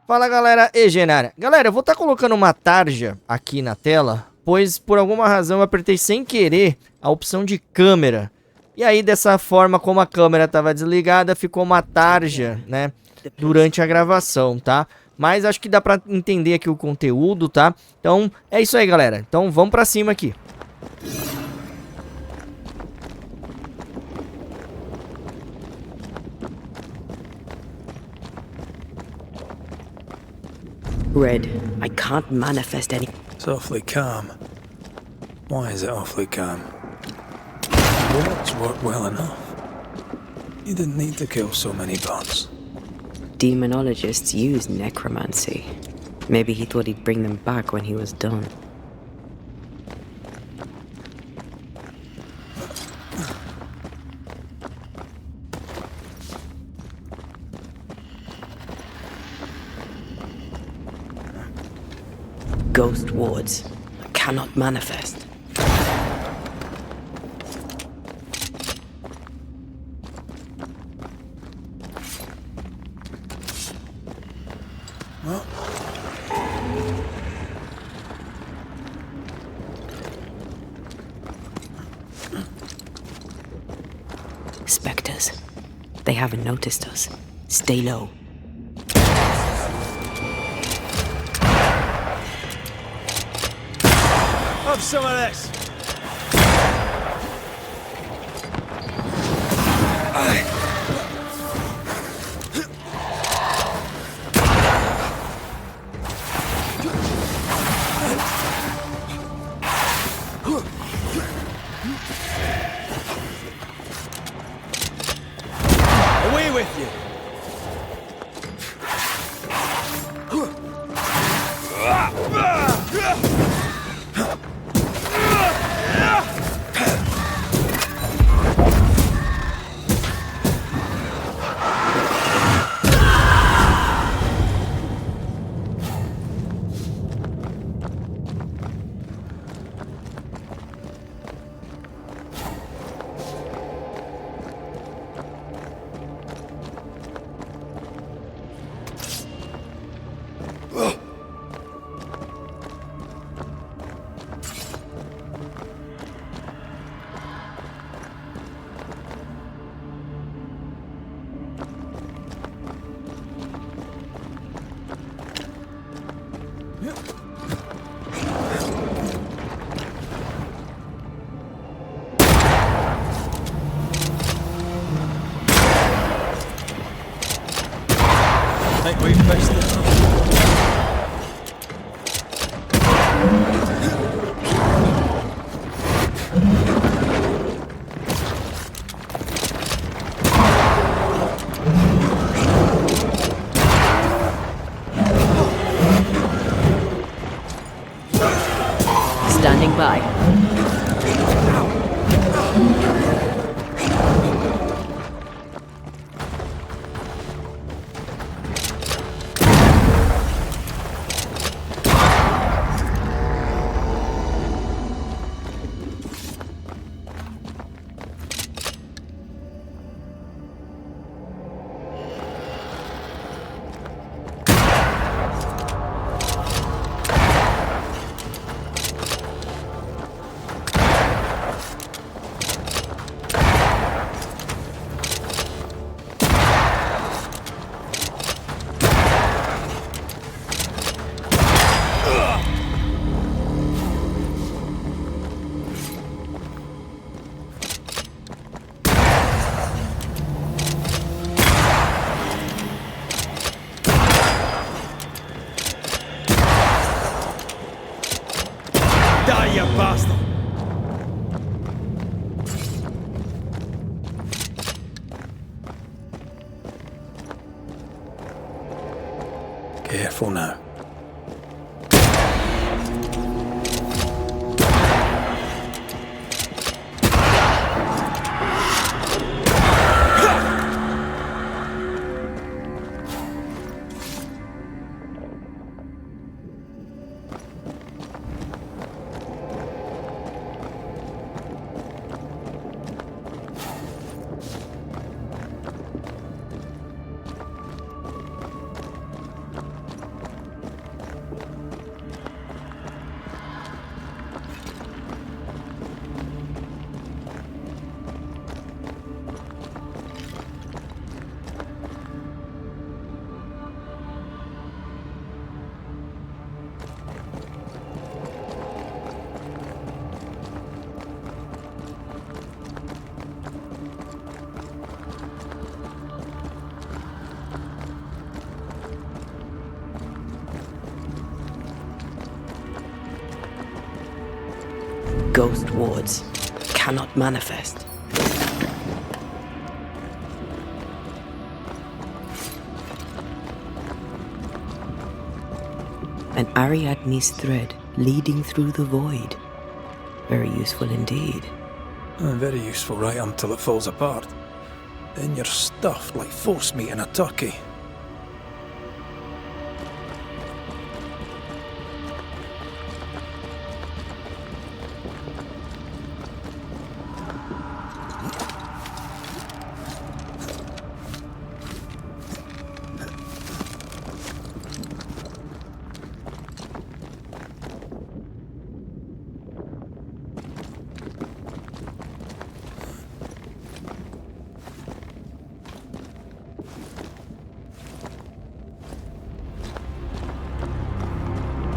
Fala galera, Egenária. Galera, eu vou estar colocando uma tarja aqui na tela, pois por alguma razão eu apertei sem querer a opção de câmera. E aí dessa forma, como a câmera estava desligada, ficou uma tarja, né, durante a gravação, tá? Mas acho que dá pra entender aqui o conteúdo, tá? Então é isso aí galera, então vamos pra cima aqui. Red, I can't manifest any. It's awfully calm. Why is it awfully calm? Bullets work well enough. You didn't need to kill so many bots. Demonologists use necromancy. Maybe he thought he'd bring them back when he was done. Ghost wards. I cannot manifest. Spectres. They haven't noticed us. Stay low. Have some of this. Away with you. I think we've fixed this. Standing by. Die, you bastard! Careful now. Ghost wards cannot manifest. An Ariadne's thread leading through the void. Very useful indeed. Very useful right until it falls apart. Then you're stuffed like force meat in a turkey.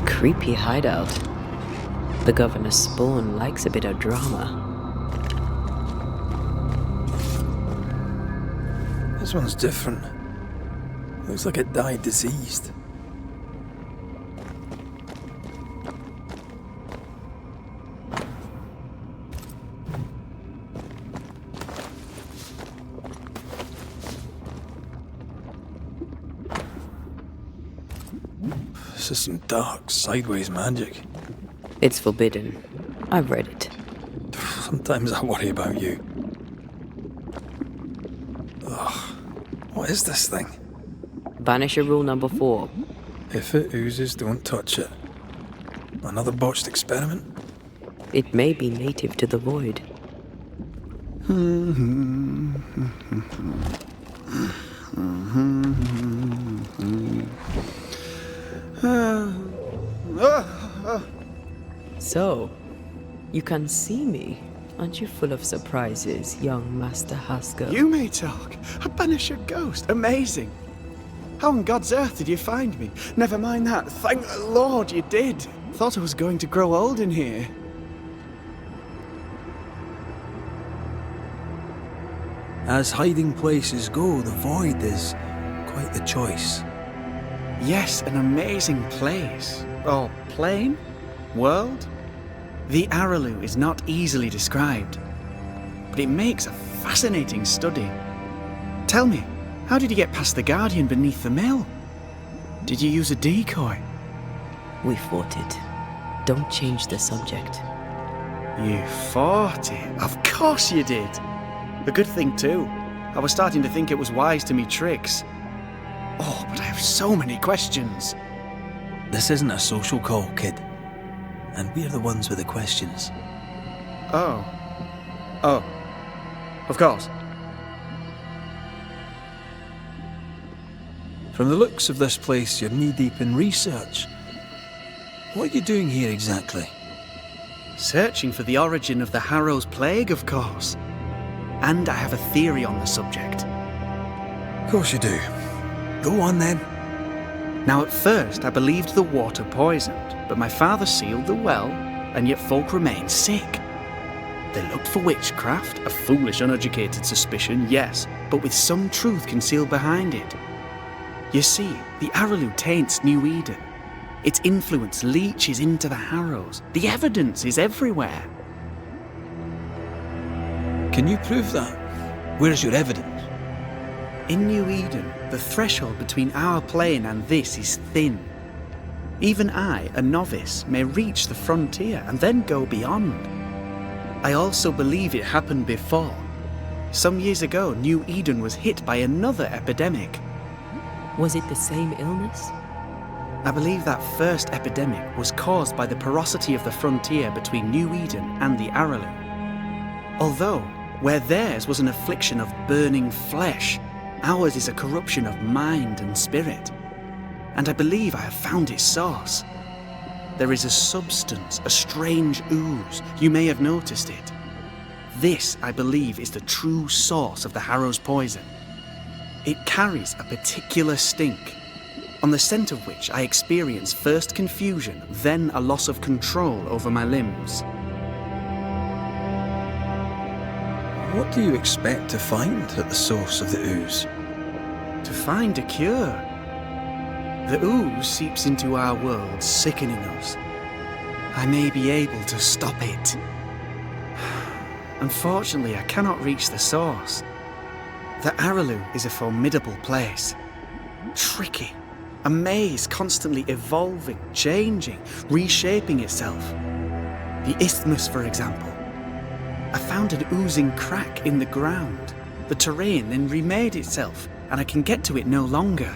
Creepy hideout. The governor's spawn likes a bit of drama. This one's different. Looks like it died diseased. This is some dark, sideways magic. It's forbidden. I've read it. Sometimes I worry about you. Ugh. What is this thing? Banisher rule number 4. If it oozes, don't touch it. Another botched experiment? It may be native to the void. So, you can see me. Aren't you full of surprises, young Master Haskell? You may talk. A Banisher ghost. Amazing. How on God's earth did you find me? Never mind that. Thank the Lord you did. Thought I was going to grow old in here. As hiding places go, the void is quite the choice. Yes, an amazing place. Or plane? World? The Araloo is not easily described, but it makes a fascinating study. Tell me, how did you get past the Guardian beneath the mill? Did you use a decoy? We fought it. Don't change the subject. You fought it? Of course you did. A good thing too. I was starting to think it was wise to me tricks. Oh, but I have so many questions. This isn't a social call, kid. And we're the ones with the questions. Oh. Oh. Of course. From the looks of this place, you're knee-deep in research. What are you doing here exactly? Searching for the origin of the Harrow's plague, of course. And I have a theory on the subject. Of course you do. Go on then. Now at first I believed the water poisoned, but my father sealed the well, and yet folk remained sick. They looked for witchcraft, a foolish, uneducated suspicion, yes, but with some truth concealed behind it. You see, the Araloo taints New Eden. Its influence leaches into the Harrows. The evidence is everywhere. Can you prove that? Where's your evidence? In New Eden, the threshold between our plane and this is thin. Even I, a novice, may reach the frontier and then go beyond. I also believe it happened before. Some years ago, New Eden was hit by another epidemic. Was it the same illness? I believe that first epidemic was caused by the porosity of the frontier between New Eden and the Araloo. Although, where theirs was an affliction of burning flesh, ours is a corruption of mind and spirit. And I believe I have found its source. There is a substance, a strange ooze. You may have noticed it. This, I believe, is the true source of the Harrow's poison. It carries a particular stink, on the scent of which I experience first confusion, then a loss of control over my limbs. What do you expect to find at the source of the ooze? To find a cure. The ooze seeps into our world, sickening us. I may be able to stop it. Unfortunately, I cannot reach the source. The Araloo is a formidable place. Tricky. A maze constantly evolving, changing, reshaping itself. The isthmus, for example. I found an oozing crack in the ground. The terrain then remade itself, and I can get to it no longer.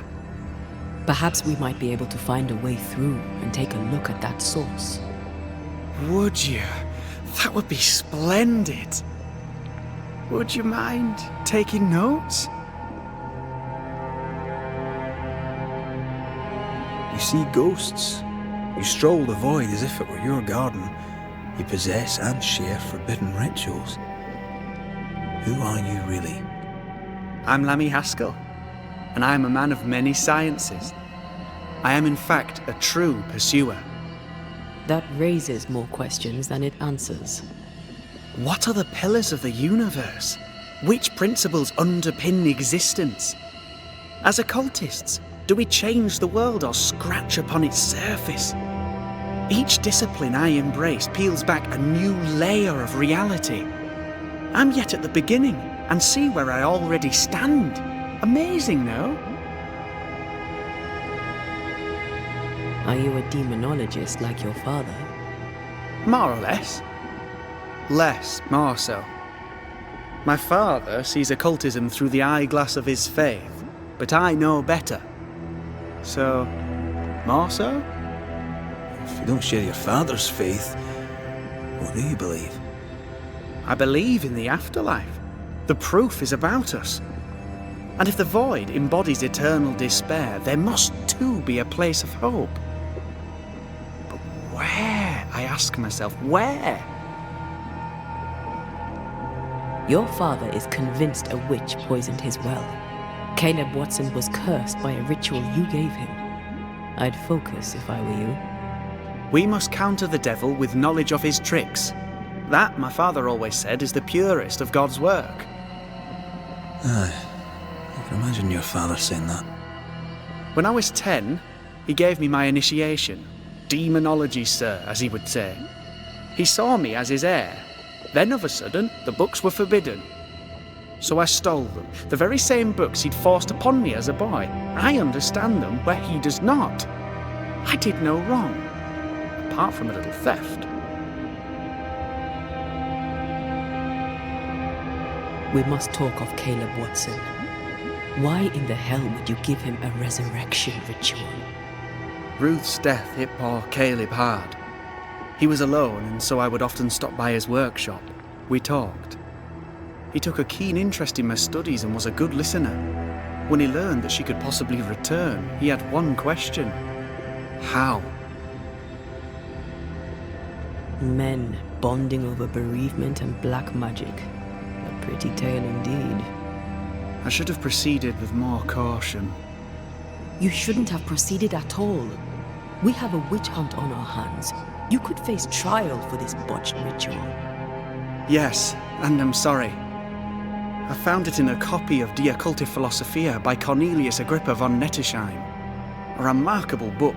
Perhaps we might be able to find a way through and take a look at that source. Would you? That would be splendid. Would you mind taking notes? You see ghosts. You stroll the void as if it were your garden. You possess and share forbidden rituals. Who are you really? I'm Lammy Haskell, and I am a man of many sciences. I am in fact a true pursuer. That raises more questions than it answers. What are the pillars of the universe? Which principles underpin existence? As occultists, do we change the world or scratch upon its surface? Each discipline I embrace peels back a new layer of reality. I'm yet at the beginning and see where I already stand. Amazing, no? Are you a demonologist like your father? More or less. Less, more so. My father sees occultism through the eyeglass of his faith, but I know better. So, more so? If you don't share your father's faith, what do you believe? I believe in the afterlife. The proof is about us. And if the void embodies eternal despair, there must too be a place of hope. But where, I ask myself, where? Your father is convinced a witch poisoned his well. Caleb Watson was cursed by a ritual you gave him. I'd focus if I were you. We must counter the devil with knowledge of his tricks. That, my father always said, is the purest of God's work. Aye, I can imagine your father saying that. When I was 10, he gave me my initiation. Demonology, sir, as he would say. He saw me as his heir. Then, of a sudden, the books were forbidden. So I stole them, the very same books he'd forced upon me as a boy. I understand them where he does not. I did no wrong, apart from a little theft. We must talk of Caleb Watson. Why in the hell would you give him a resurrection ritual? Ruth's death hit poor Caleb hard. He was alone, and so I would often stop by his workshop. We talked. He took a keen interest in my studies and was a good listener. When he learned that she could possibly return, he had one question. How? Men bonding over bereavement and black magic. A pretty tale indeed. I should have proceeded with more caution. You shouldn't have proceeded at all. We have a witch hunt on our hands. You could face trial for this botched ritual. Yes, and I'm sorry. I found it in a copy of De Occulti Philosophia by Cornelius Agrippa von Nettesheim. A remarkable book.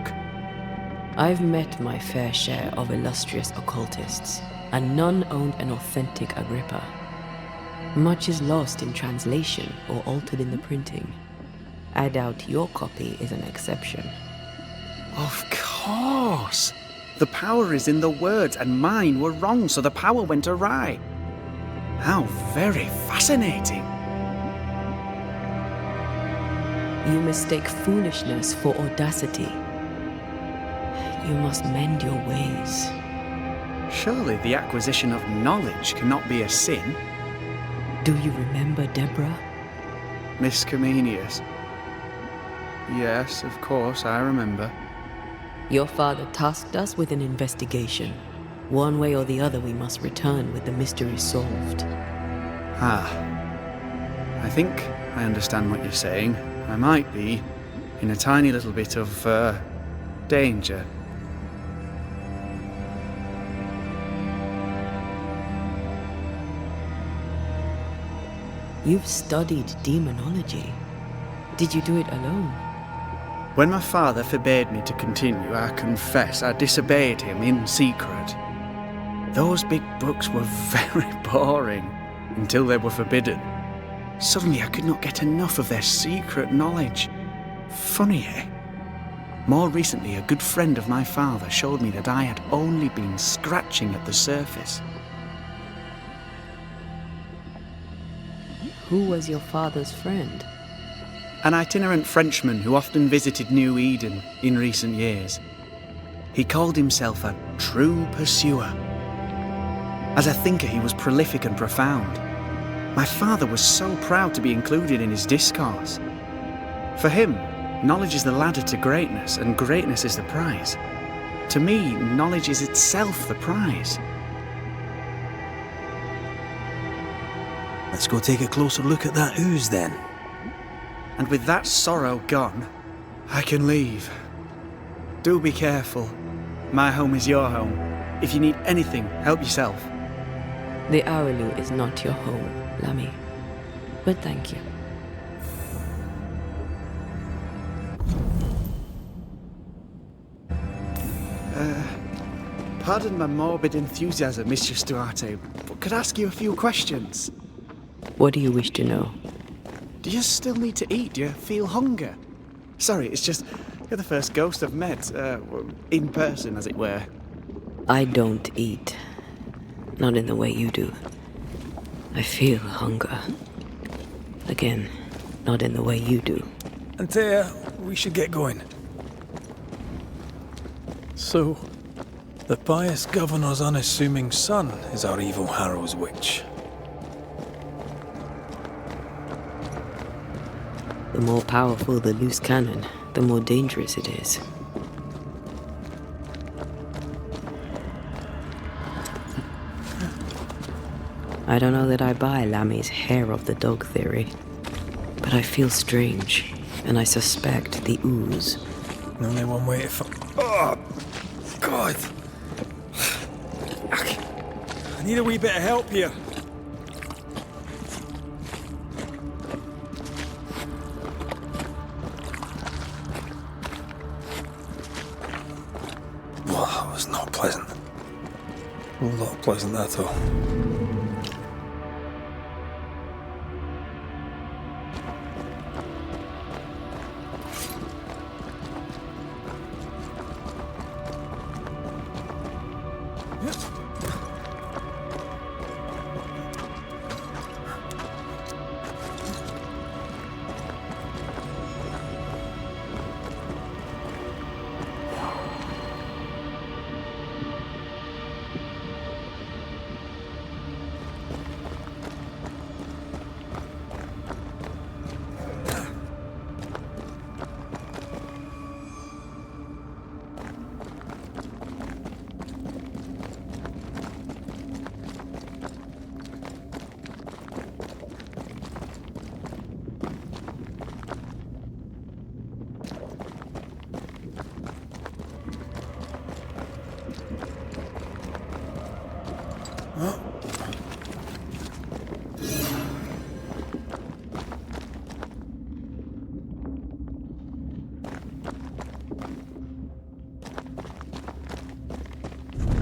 I've met my fair share of illustrious occultists, and none owned an authentic Agrippa. Much is lost in translation or altered in the printing. I doubt your copy is an exception. Of course! The power is in the words, and mine were wrong, so the power went awry. How very fascinating. You mistake foolishness for audacity. You must mend your ways. Surely the acquisition of knowledge cannot be a sin. Do you remember Deborah? Miss Comenius. Yes, of course, I remember. Your father tasked us with an investigation. One way or the other, we must return with the mystery solved. Ah. I think I understand what you're saying. I might be in a tiny little bit of, danger. You've studied demonology. Did you do it alone? When my father forbade me to continue, I confess I disobeyed him in secret. Those big books were very boring until they were forbidden. Suddenly I could not get enough of their secret knowledge. Funny, eh? More recently, a good friend of my father showed me that I had only been scratching at the surface. Who was your father's friend? An itinerant Frenchman who often visited New Eden in recent years. He called himself a true pursuer. As a thinker, he was prolific and profound. My father was so proud to be included in his discourse. For him, knowledge is the ladder to greatness, and greatness is the prize. To me, knowledge is itself the prize. Let's go take a closer look at that ooze then. And with that sorrow gone, I can leave. Do be careful. My home is your home. If you need anything, help yourself. The Araloo is not your home, Lammy. But thank you. Pardon my morbid enthusiasm, Mistress Duarte, but could I ask you a few questions? What do you wish to know? Do you still need to eat? Do you feel hunger? Sorry, it's just you're the first ghost I've met, in person, as it were. I don't eat. Not in the way you do. I feel hunger. Again, not in the way you do. Antea, we should get going. So, the pious governor's unassuming son is our evil Harrow's witch. The more powerful the loose cannon, the more dangerous it is. I don't know that I buy Lammy's hair of the dog theory, but I feel strange, and I suspect the ooze. Only one way to Oh, God! I need a wee bit of help here. Well, that was not pleasant. Not pleasant at all.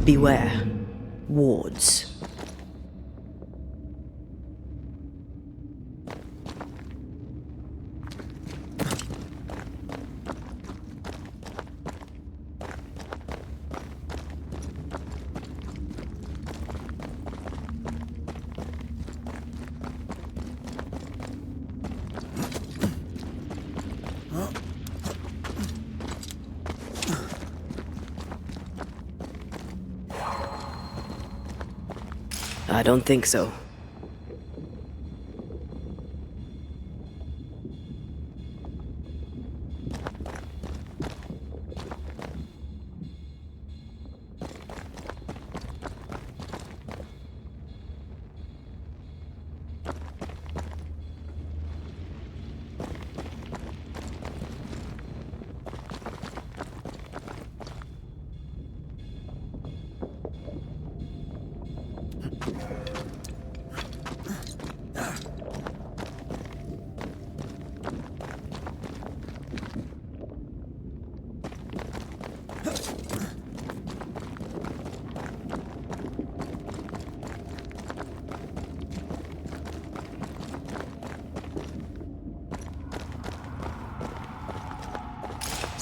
Beware. Wards. I don't think so.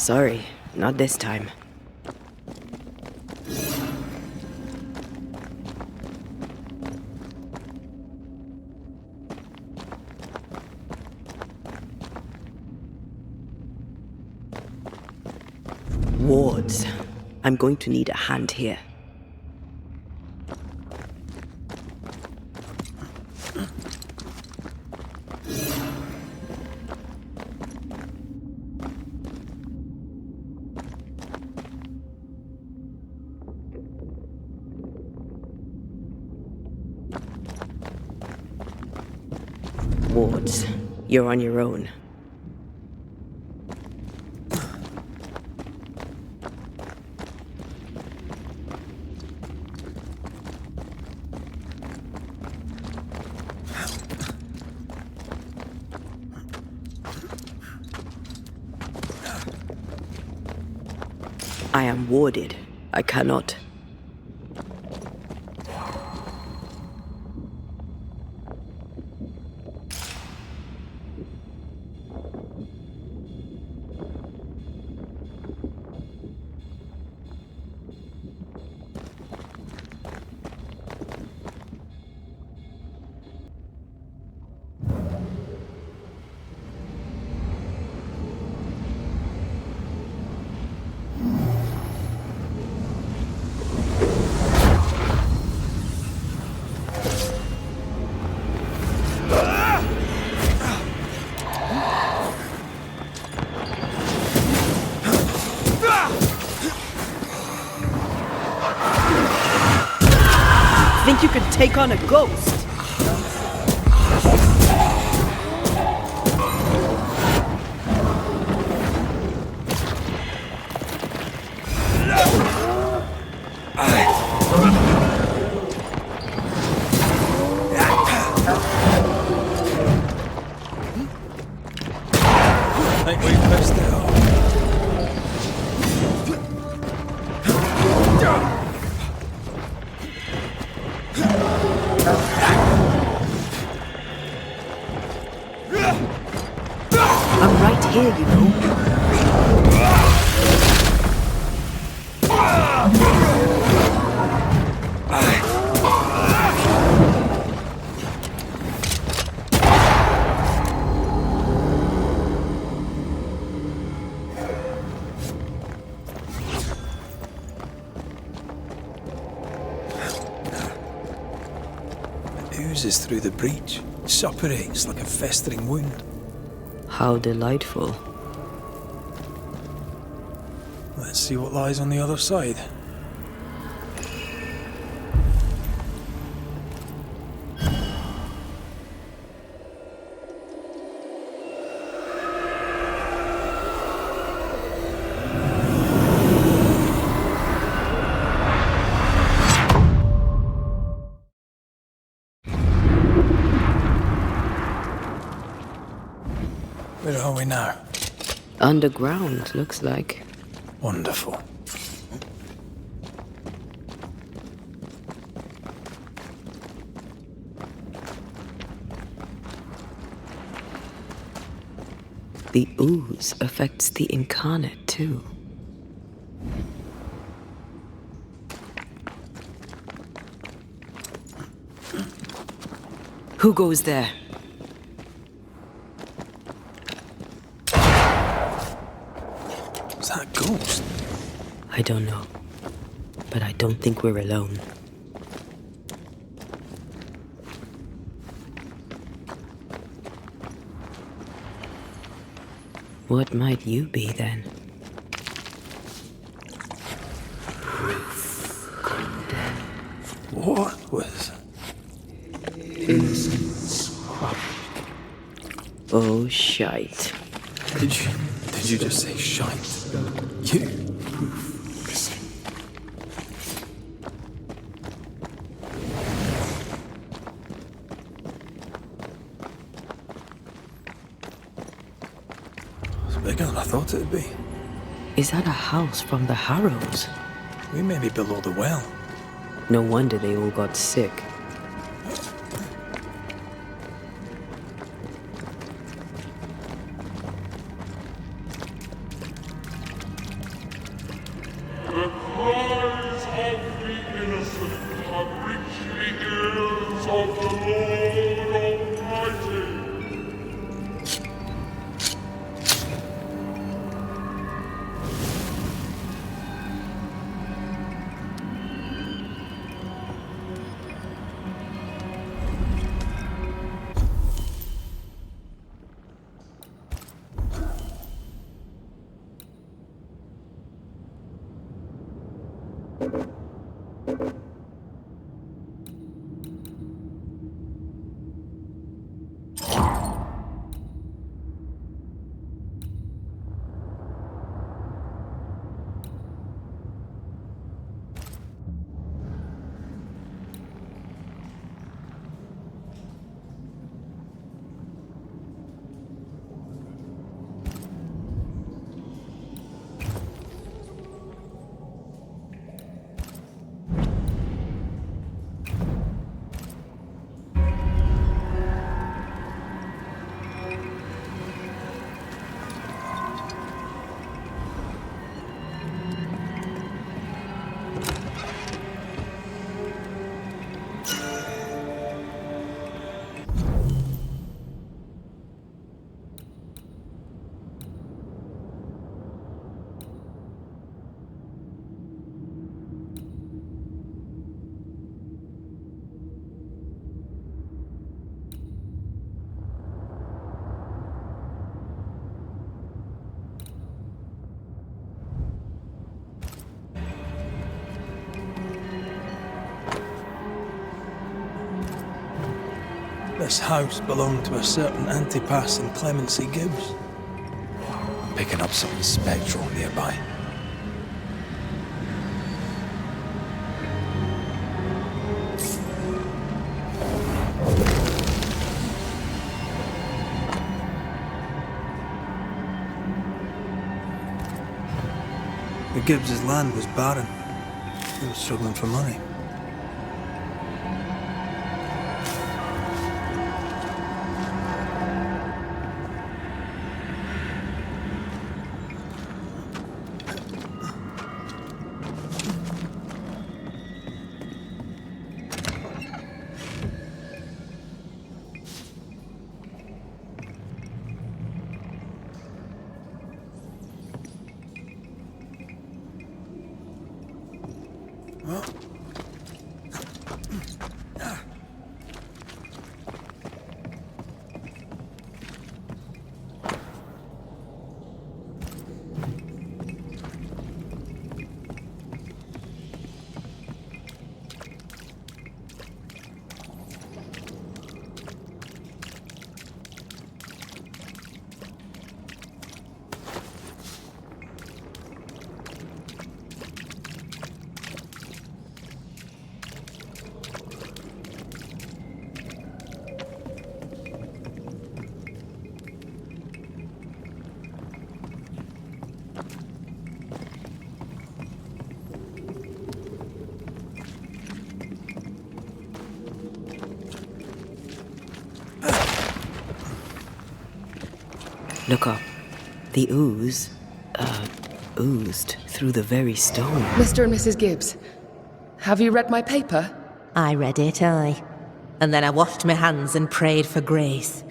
Sorry, not this time. Wards. I'm going to need a hand here. Wards, you're on your own. I am warded. I cannot. Think you could take on a ghost? Think we've missed it all. I'm right here, you know. Oozes through the breach, suppurates like a festering wound. How delightful. Let's see what lies on the other side. Where are we now? Underground, looks like. Wonderful. The ooze affects the incarnate, too. Who goes there? Is that a ghost? I don't know. But I don't think we're alone. What might you be, then? What was... Oh, shite. Did you just say shite? You? It's bigger than I thought it'd be. Is that a house from the Harrows? We may be below the well. No wonder they all got sick. This house belonged to a certain Antipas and Clemency Gibbs. I'm picking up something spectral nearby. The Gibbs' land was barren. They were struggling for money. Look up. The ooze, oozed through the very stone. Mr. and Mrs. Gibbs, have you read my paper? I read it, aye. And then I washed my hands and prayed for grace.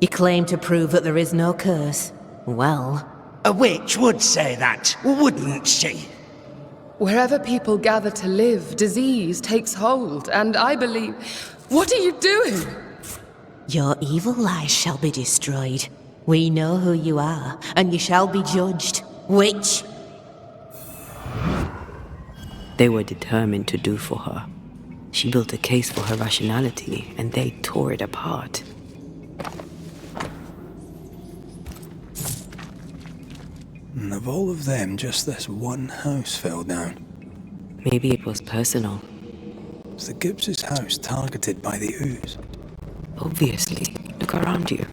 You claim to prove that there is no curse. Well, A witch would say that, wouldn't she? Wherever people gather to live, disease takes hold, and I believe... What are you doing? your evil lies shall be destroyed. We know who you are, and you shall be judged. Witch! They were determined to do for her. She built a case for her rationality, and they tore it apart. And of all of them, just this one house fell down. Maybe it was personal. Was the Gibbs' house targeted by the ooze? Obviously. Look around you.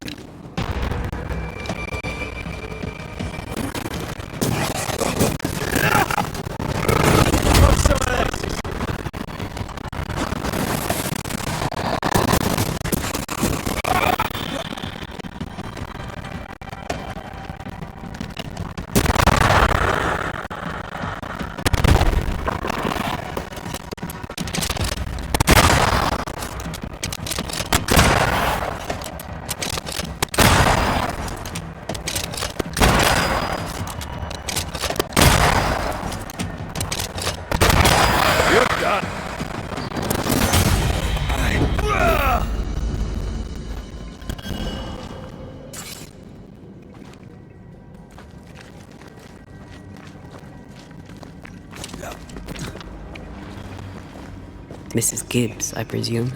Mrs. Gibbs, I presume.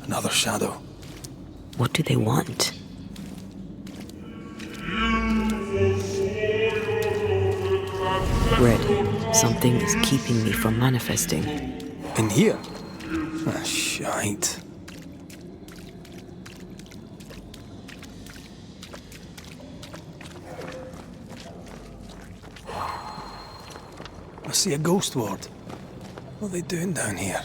Another shadow. What do they want? Red, something is keeping me from manifesting. In here? Ah, shite. I see a ghost ward. What are they doing down here?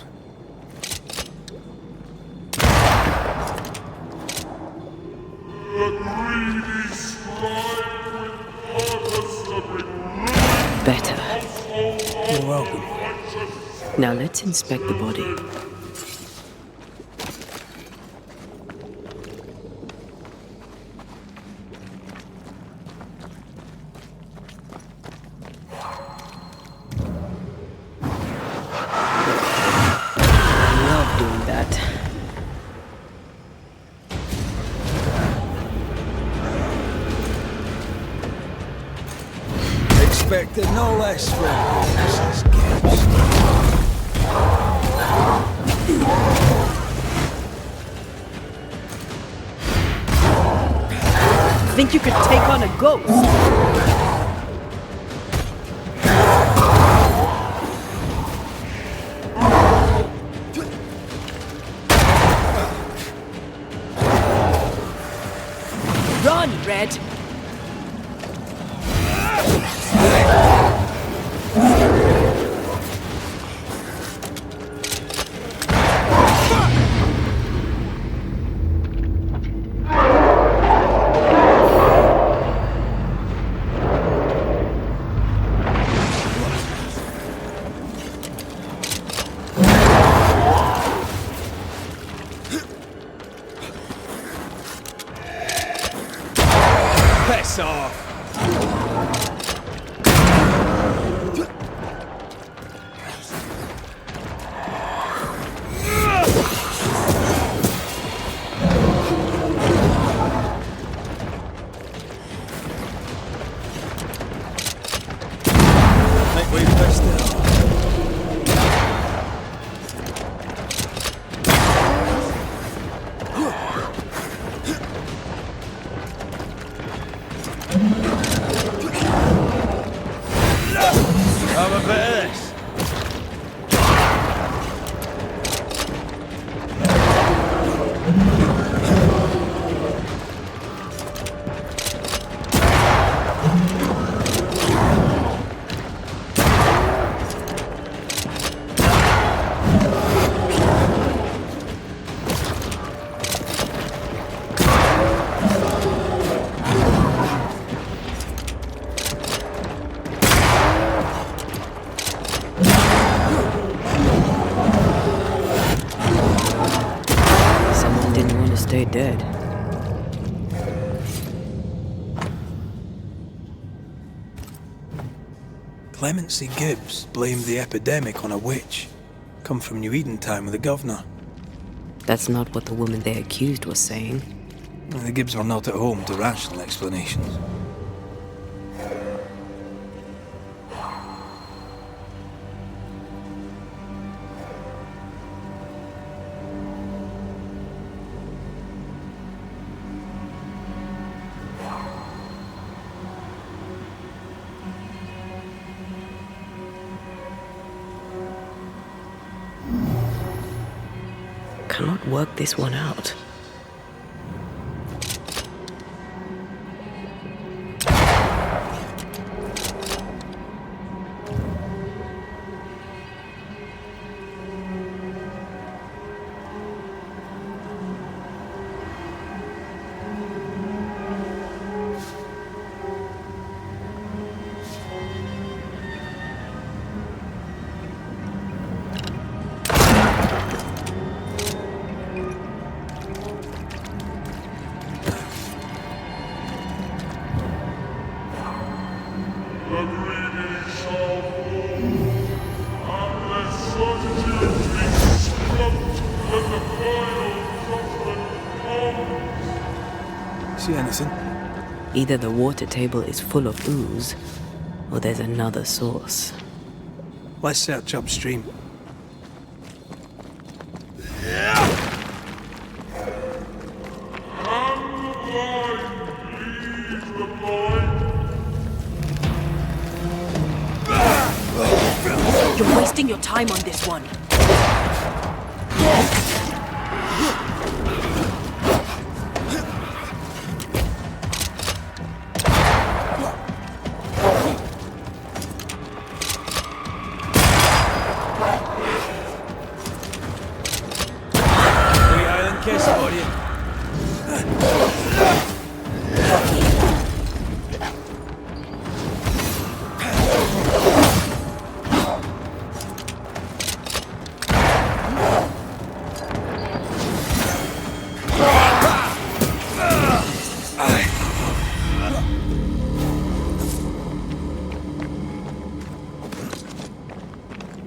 Better. You're welcome. Now let's inspect the body. I love doing that. Expected no less from Mrs. Gibbs. Think you could take on a ghost? Run, Red! Piss off! Make way first now. Have a bit of this. dead. Clemency Gibbs blamed the epidemic on a witch. Come from New Eden time with the governor. That's not what the woman they accused was saying. The Gibbs were not at home to rational explanations. Cannot work this one out. See anything? Either the water table is full of ooze, or there's another source. Let's search upstream. You're wasting your time on this one. Kiss for you.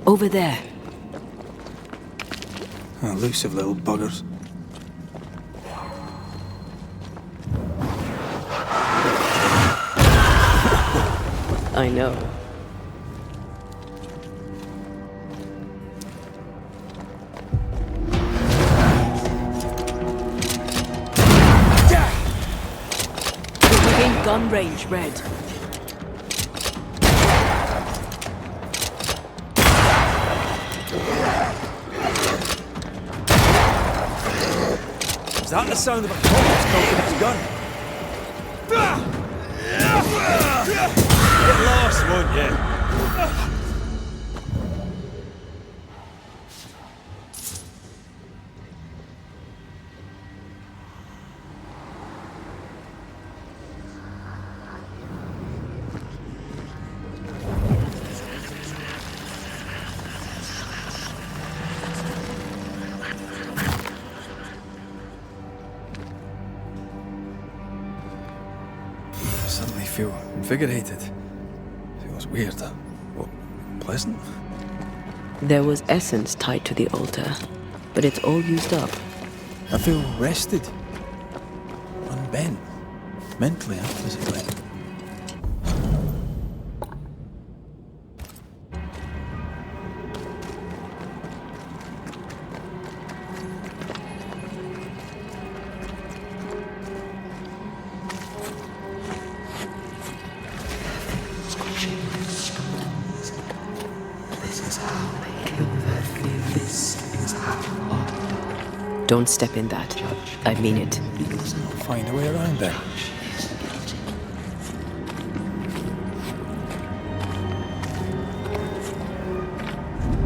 Over there. Elusive little buggers. I know. Within gun range, Red. Is that the sound of a colonos cocking its gun? Get lost, won't you? I suddenly feel invigorated. Feels weird. Well, pleasant. There was essence tied to the altar, but it's all used up. I feel rested. Unbent. Mentally and physically. Don't step in that. I mean it. I'll find a way around then.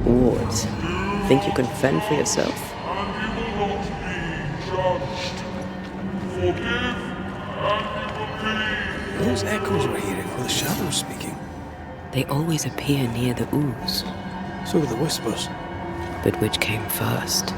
Wards, think you can fend for yourself? Those echoes we're hearing were the shadows speaking. They always appear near the ooze. So were the whispers. But which came first?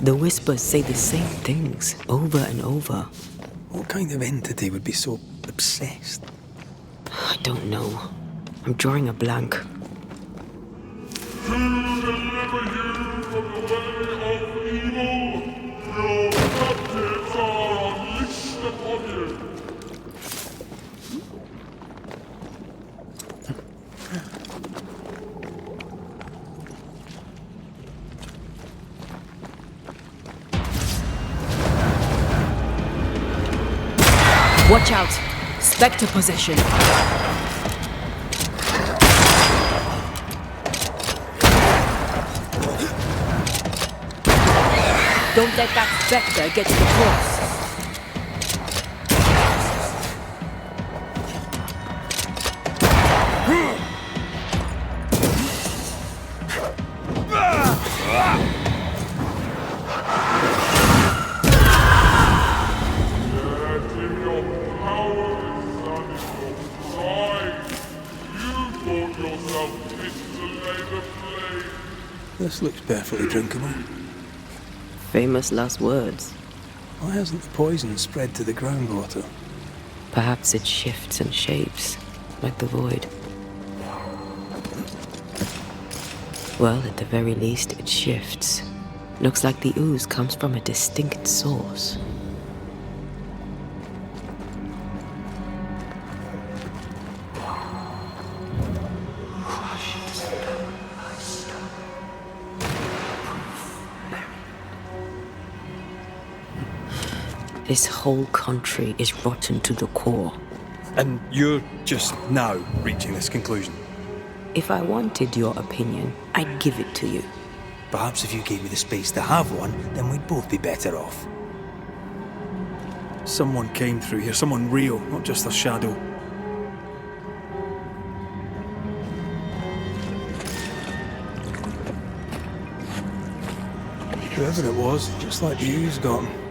The whispers say the same things over and over. What kind of entity would be so obsessed? I don't know. I'm drawing a blank. Watch out! Spectre possession! Don't let that spectre get to the cross! This looks perfectly drinkable. Famous last words. Why hasn't the poison spread to the groundwater? Perhaps it shifts and shapes, like the void. Well, at the very least, it shifts. Looks like the ooze comes from a distinct source. This whole country is rotten to the core. And you're just now reaching this conclusion? If I wanted your opinion, I'd give it to you. Perhaps if you gave me the space to have one, then we'd both be better off. Someone came through here, someone real, not just a shadow. Whoever it was, just like the ooze got him.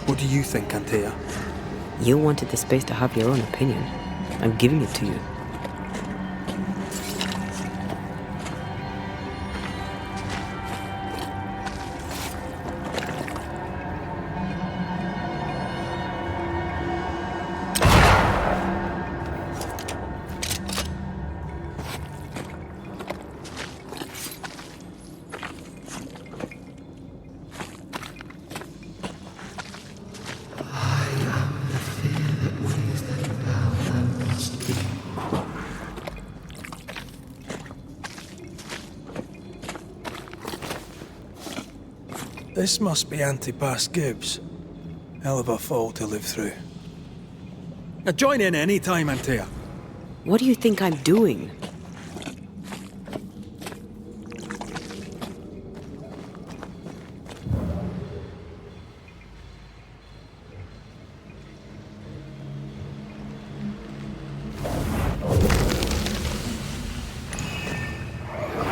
What do you think, Antea? You wanted the space to have your own opinion. I'm giving it to you. This must be Antipas Gibbs. Hell of a fall to live through. Now join in any time, Antea. What do you think I'm doing?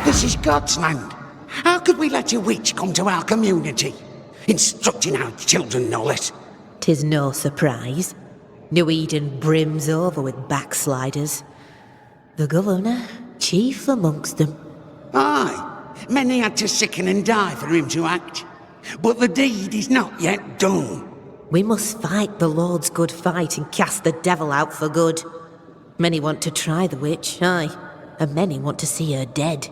This is God's land. How could we let a witch come to our community? Instructing our children, no less. 'Tis no surprise. New Eden brims over with backsliders. The governor, chief amongst them. Aye, many had to sicken and die for him to act. But the deed is not yet done. We must fight the Lord's good fight and cast the devil out for good. Many want to try the witch, aye, and many want to see her dead.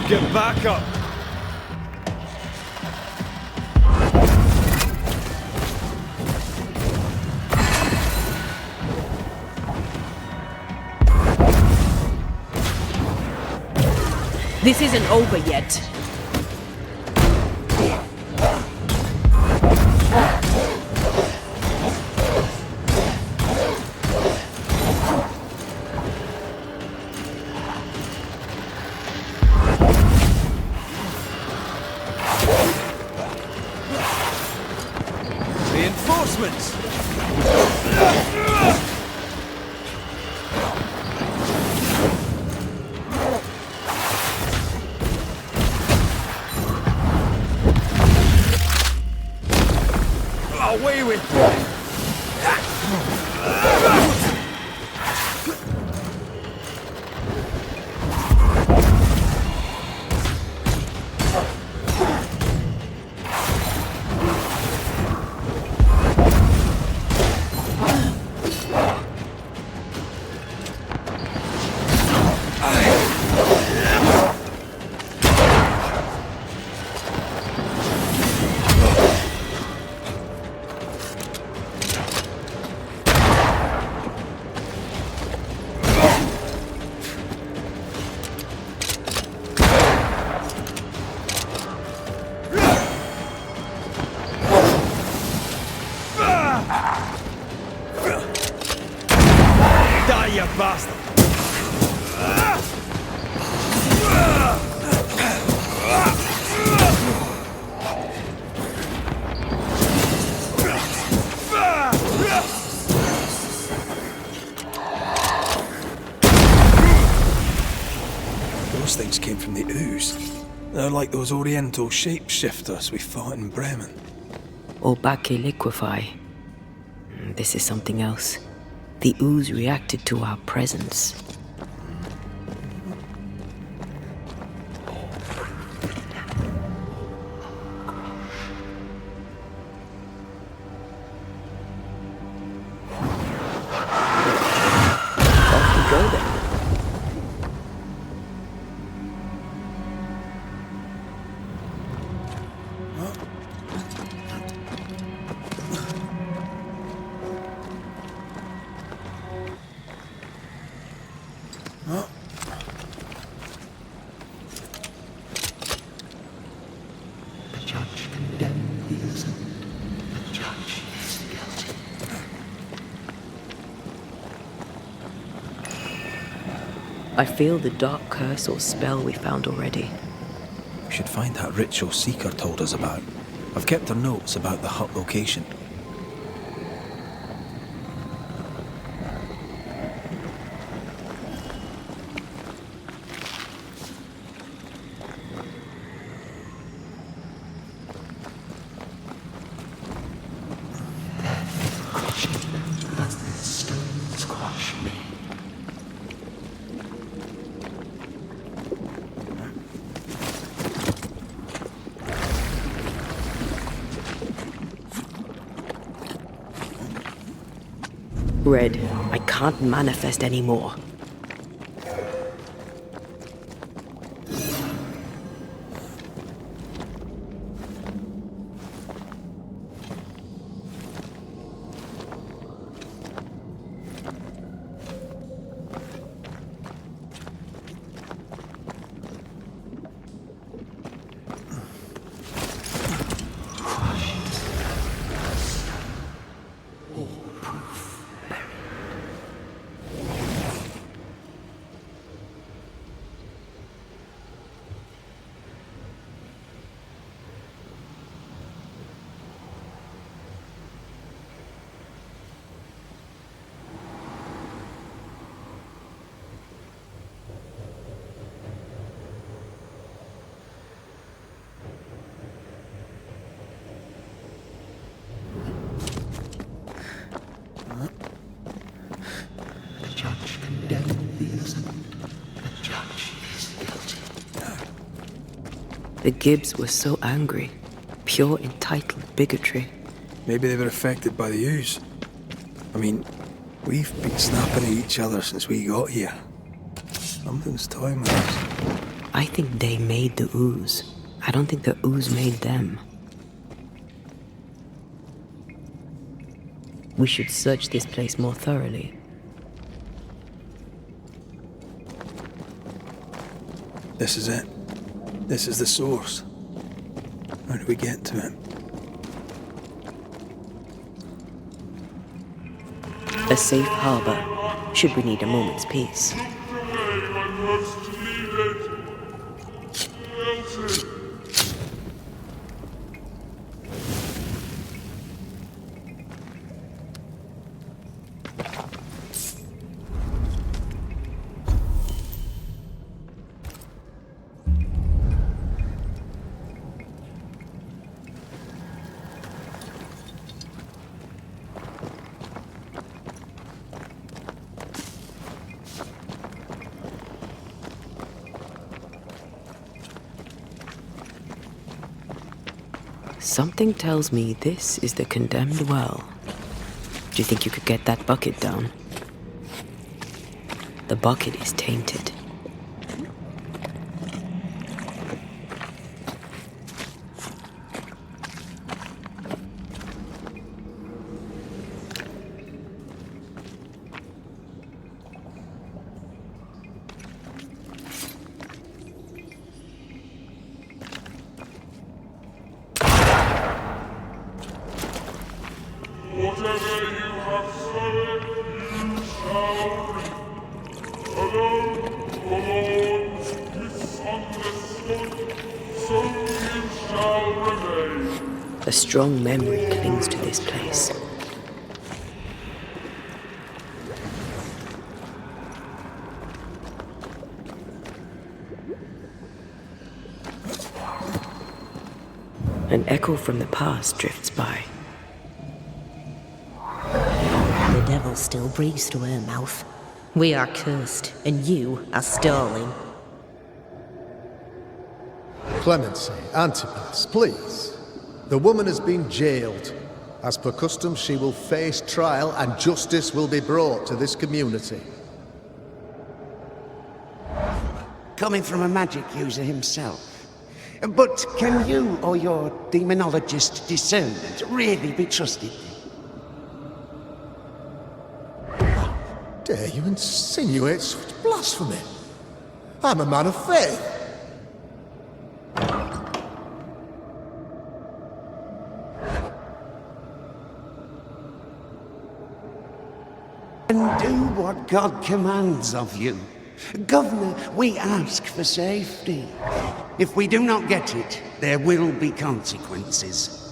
Get back up! This isn't over yet. Reinforcements! Die, you bastard! Those things came from the ooze. They're like those oriental shapeshifters we fought in Bremen. Or Bacche liquefy. This is something else. The ooze reacted to our presence. Off we go then. I feel the dark curse or spell we found already. We should find that ritual Seeker told us about. I've kept her notes about the hut location. Red, I can't manifest anymore. The Gibbs were so angry. Pure entitled bigotry. Maybe they were affected by the ooze. I mean, we've been snapping at each other since we got here. Something's toying with us. I think they made the ooze. I don't think the ooze made them. We should search this place more thoroughly. This is it. This is the source. How do we get to it? A safe harbor, should we need a moment's peace. Something tells me this is the condemned well. Do you think you could get that bucket down? The bucket is tainted. A strong memory clings to this place. An echo from the past drifts by. The devil still breathes through her mouth. We are cursed, and you are stalling. Clemency, Antipas, please. The woman has been jailed. As per custom, she will face trial and justice will be brought to this community. Coming from a magic user himself. But can you or your demonologist discernment really be trusted? Dare you insinuate such blasphemy? I'm a man of faith. And do what God commands of you. Governor, we ask for safety. If we do not get it, there will be consequences.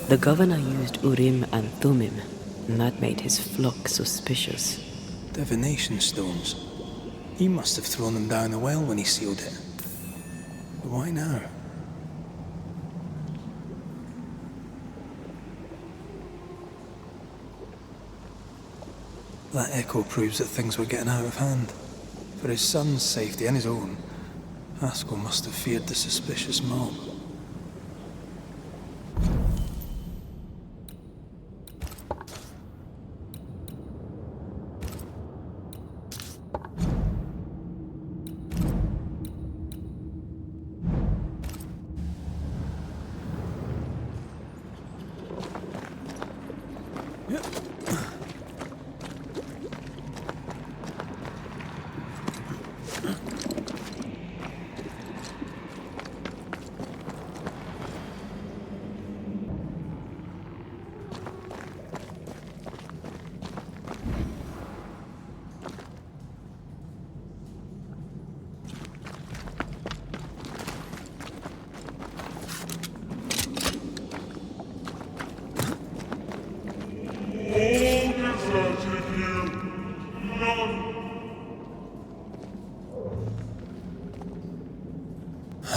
The governor used Urim and Thummim, and that made his flock suspicious. Divination stones. He must have thrown them down the well when he sealed it. But why now? That echo proves that things were getting out of hand. For his son's safety and his own, Haskell must have feared the suspicious mob.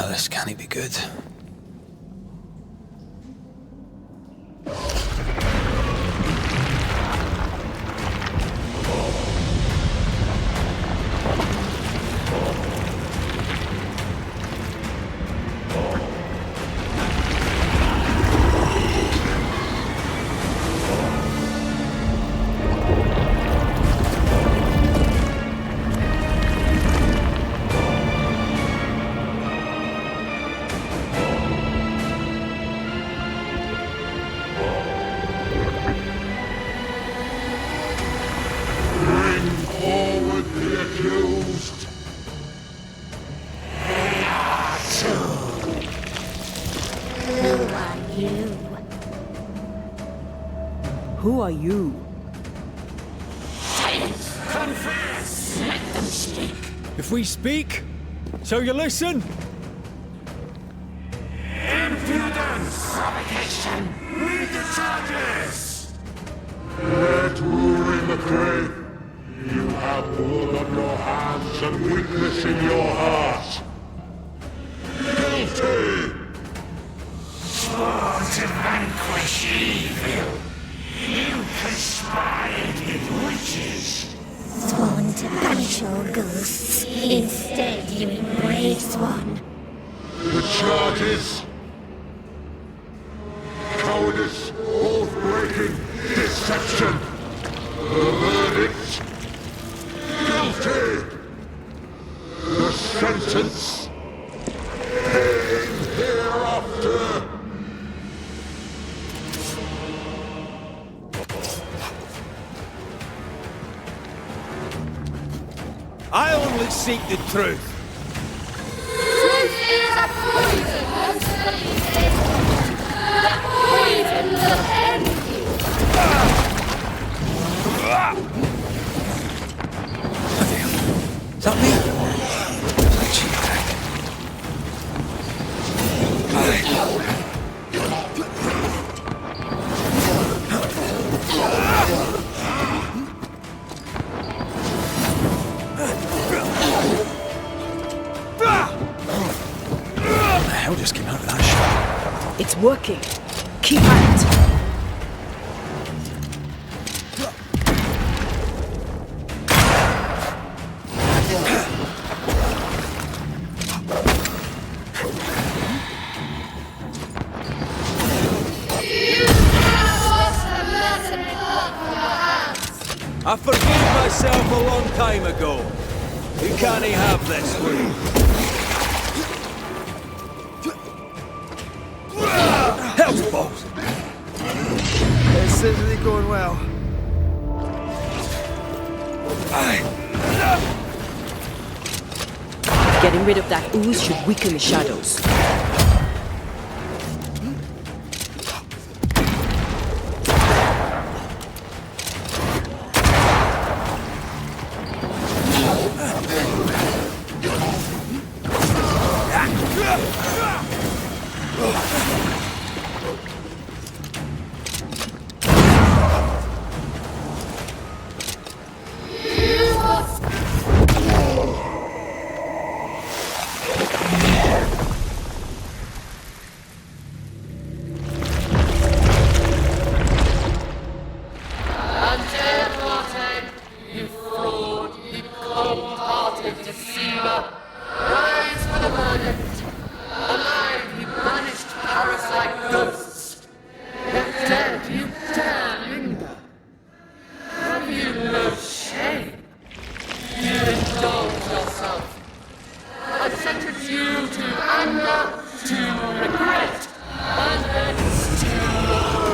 This can't be good. Who are you? Confess! Let them speak! If we speak, so you listen? Impudence! Provocation! Read the charges! Let Urim the grave. You have blood on your hands and weakness in your heart. Guilty! show ghosts. Instead, you embrace one. The charge is cowardice, oath-breaking, deception. The verdict, guilty. The sentence, pain hereafter. I only seek the truth. Truth is a poison, the poison will end you. Is that me? What the hell just came out of that shot? It's working. Keep at it. I forgave myself a long time ago. You can't have this, will you? Hell's balls! This isn't going well. Getting rid of that ooze should weaken the shadows. Antea Duarte, you fraud, you cold-hearted deceiver, rise for the verdict. Alive, you banished parasite ghosts. If dead, you dare linger. Have you no shame? You indulge yourself. I sentence you to anger, to regret, and hence to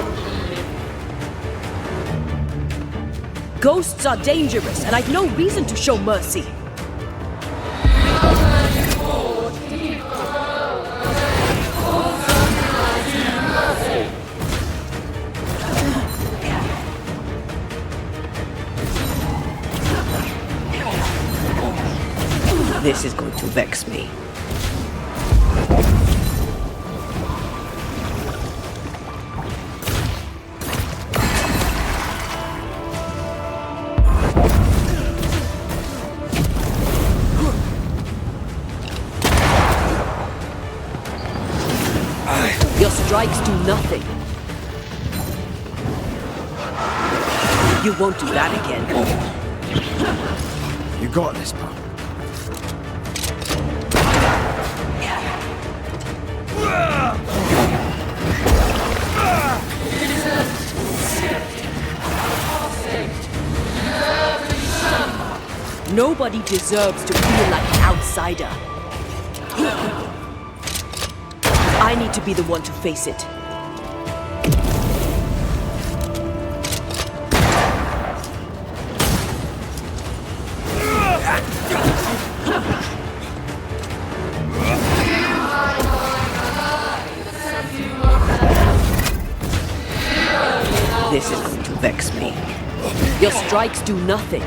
oblivion. Ghosts are dangerous, and I've no reason to show mercy. This is going to vex me. Your strikes do nothing. You won't do that again. You got this, pal. Nobody deserves to feel like an outsider. I need to be the one to face it. This is going to vex me. Your strikes do nothing.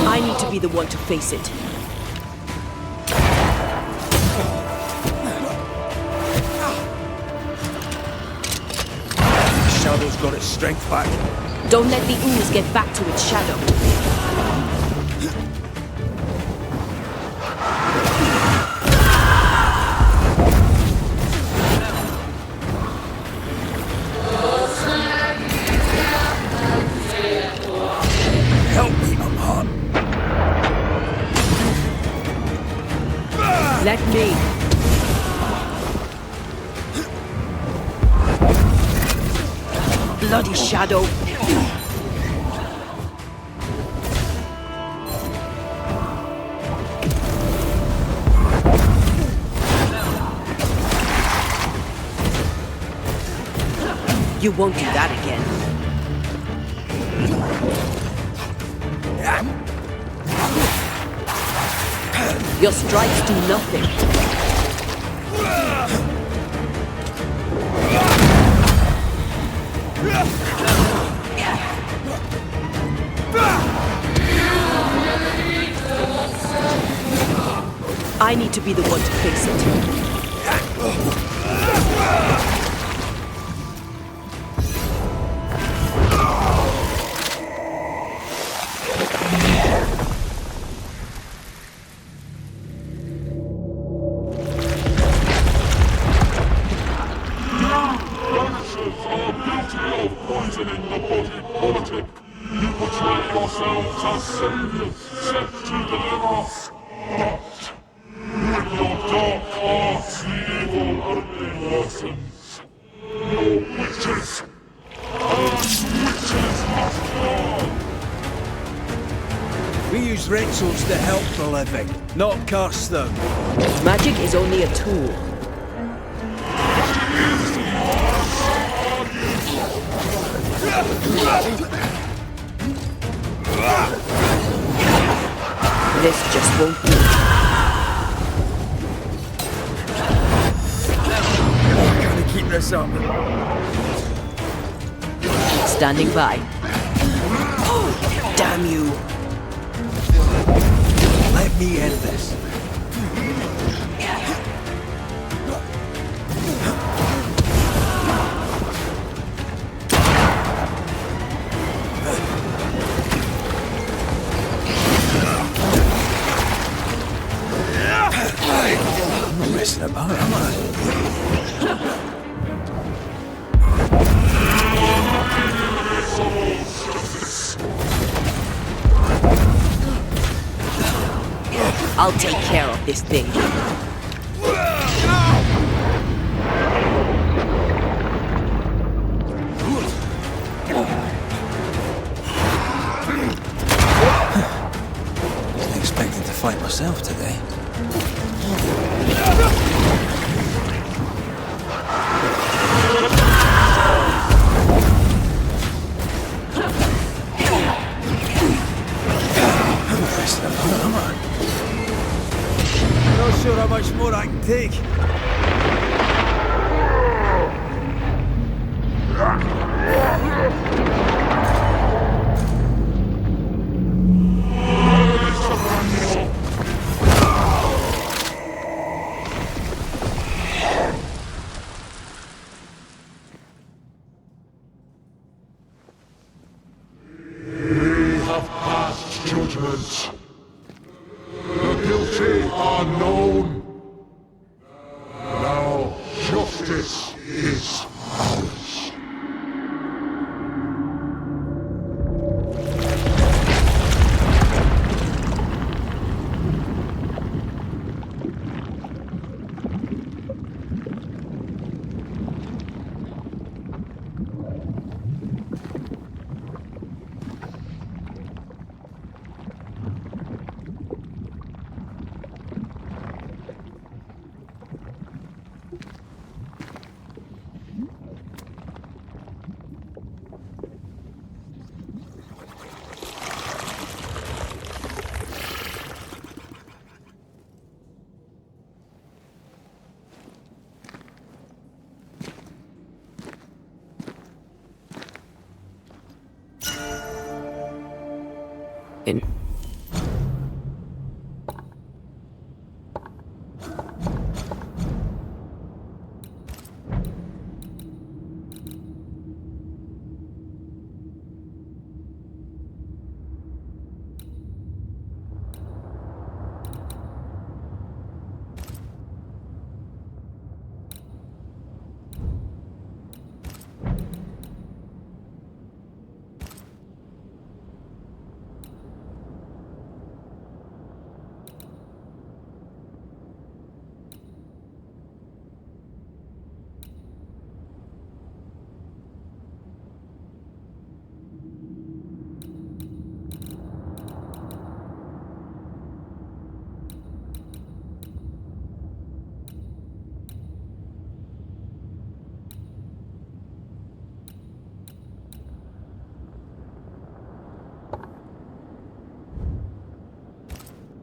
I need to be the one to face it. The shadow's got its strength back. Don't let the ooze get back to its shadow. Help me, I'm hot. Let me. Bloody shadow. You won't do that again. Your strikes do nothing. I need to be the one to fix it. Banishers are guilty of poisoning the body politic. You portray yourselves as saviors sent to deliver us. But with your dark hearts, the evil only worsens. Your witches! Curse witches must burn! We use rituals to help the living, not curse them. Magic is only a tool. This just won't do. I gotta keep this up. Standing by. Damn you! Let me end this. I'm not messing about, am I? I'll take care of this thing. Wasn't expecting to fight myself today. Not sure how much more I can take. We have passed judgment. The guilty are known. Now justice is ours. In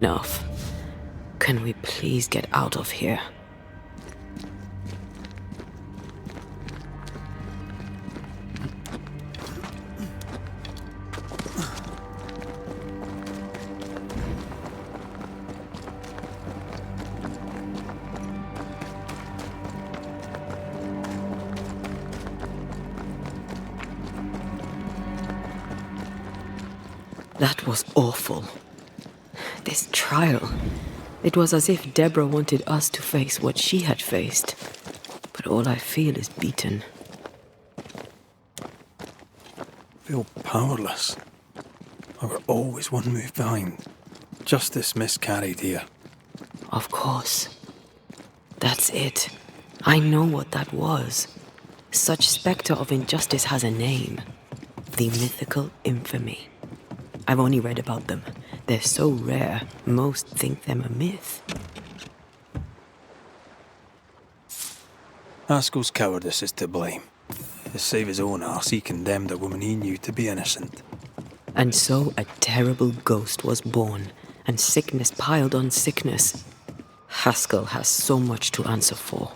Enough. Can we please get out of here? That was awful. This trial. It was as if Deborah wanted us to face what she had faced. But all I feel is beaten. Feel powerless. I were always one move behind. Justice miscarried here. Of course. That's it. I know what that was. Such spectre of injustice has a name. The mythical infamy. I've only read about them. They're so rare, most think them a myth. Haskell's cowardice is to blame. To save his own arse, he condemned a woman he knew to be innocent. And so a terrible ghost was born, and sickness piled on sickness. Haskell has so much to answer for.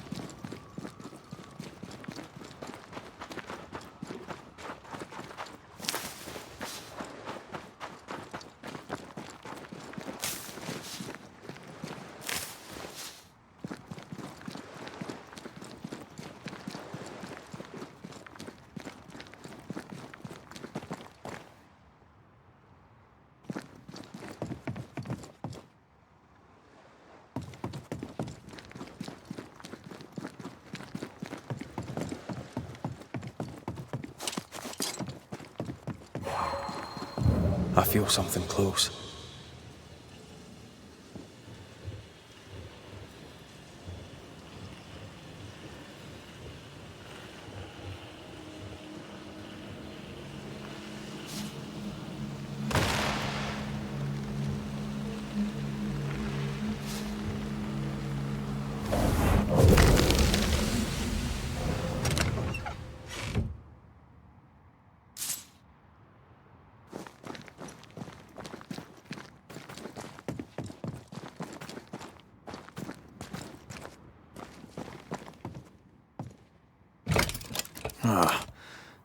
I feel something close.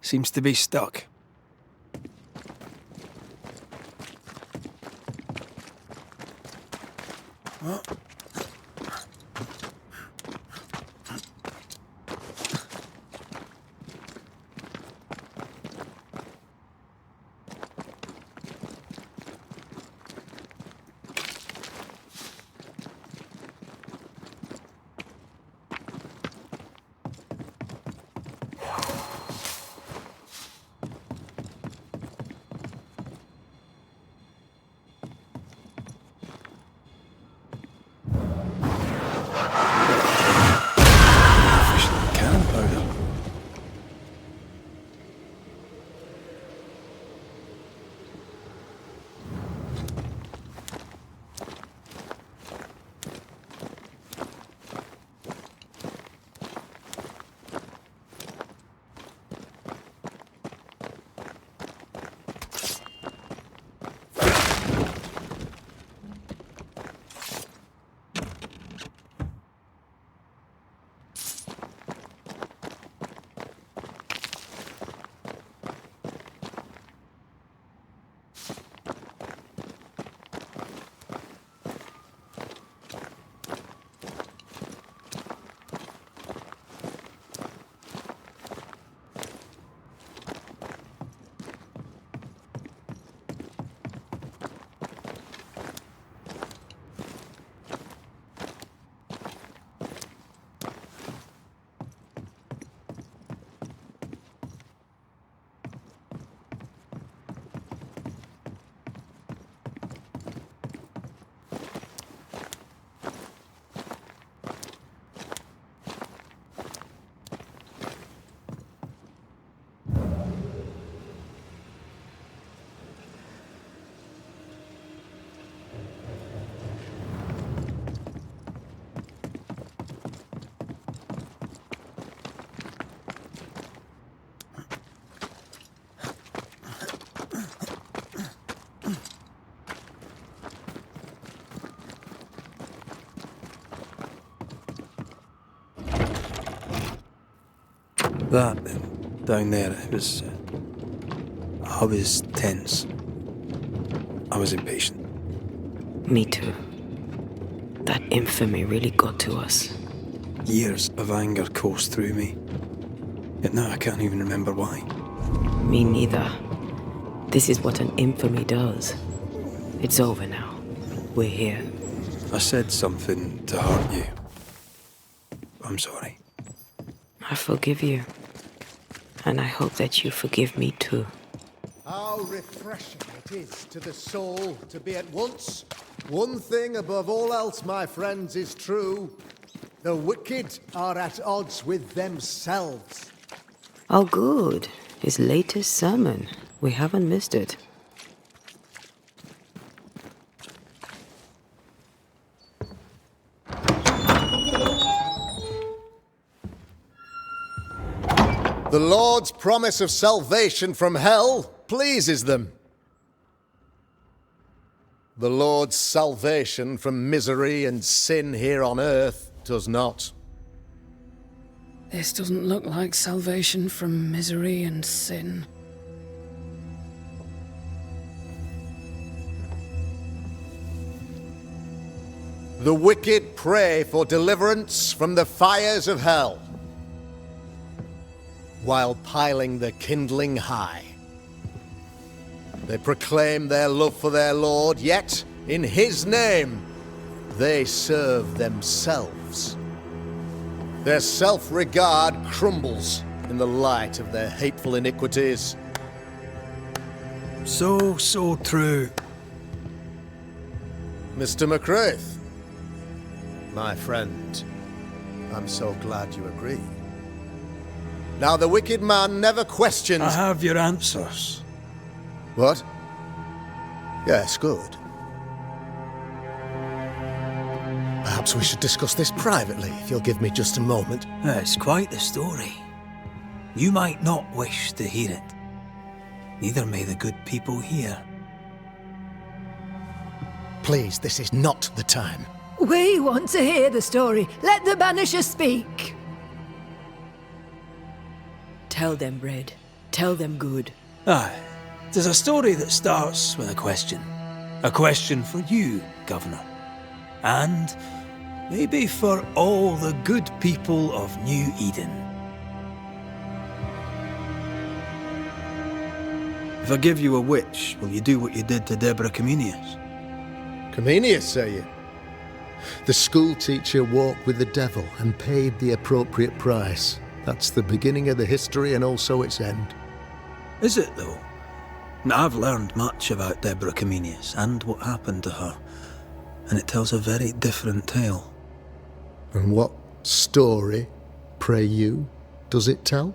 Seems to be stuck. That down there, it was... I was tense. I was impatient. Me too. That infamy really got to us. Years of anger coursed through me. Yet now I can't even remember why. Me neither. This is what an infamy does. It's over now. We're here. I said something to hurt you. I'm sorry. I forgive you. And I hope that you forgive me too. How refreshing it is to the soul to be at once. One thing above all else, my friends, is true. The wicked are at odds with themselves. Oh, good. His latest sermon. We haven't missed it. The Lord's promise of salvation from hell pleases them. The Lord's salvation from misery and sin here on earth does not. This doesn't look like salvation from misery and sin. The wicked pray for deliverance from the fires of hell, while piling the kindling high. They proclaim their love for their Lord, yet, in His name, they serve themselves. Their self-regard crumbles in the light of their hateful iniquities. So true. Mr. McRaith, my friend, I'm so glad you agree. Now, the wicked man never questions... I have your answers. What? Yes, good. Perhaps we should discuss this privately, if you'll give me just a moment. It's quite the story. You might not wish to hear it. Neither may the good people hear. Please, this is not the time. We want to hear the story. Let the Banishers speak. Tell them, Red. Tell them good. Aye. There's a story that starts with a question. A question for you, Governor. And maybe for all the good people of New Eden. If I give you a witch, will you do what you did to Deborah Comenius? Comenius, say you? The school teacher walked with the devil and paid the appropriate price. That's the beginning of the history and also its end. Is it, though? I've learned much about Deborah Comenius and what happened to her, and it tells a very different tale. And what story, pray you, does it tell?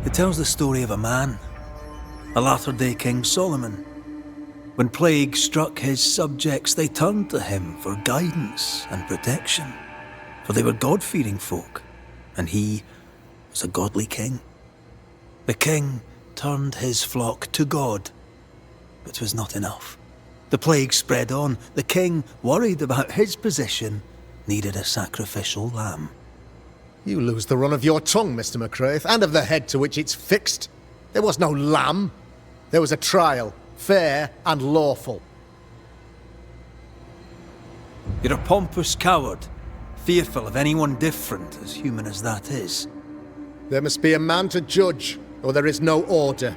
It tells the story of a man, a latter-day King Solomon. When plague struck his subjects, they turned to him for guidance and protection, for they were God-fearing folk, and he was a godly king. The king turned his flock to God, but it was not enough. The plague spread on. The king, worried about his position, needed a sacrificial lamb. You lose the run of your tongue, Mr. McRaith, and of the head to which it's fixed. There was no lamb. There was a trial, fair and lawful. You're a pompous coward, fearful of anyone different, as human as that is. There must be a man to judge, or there is no order.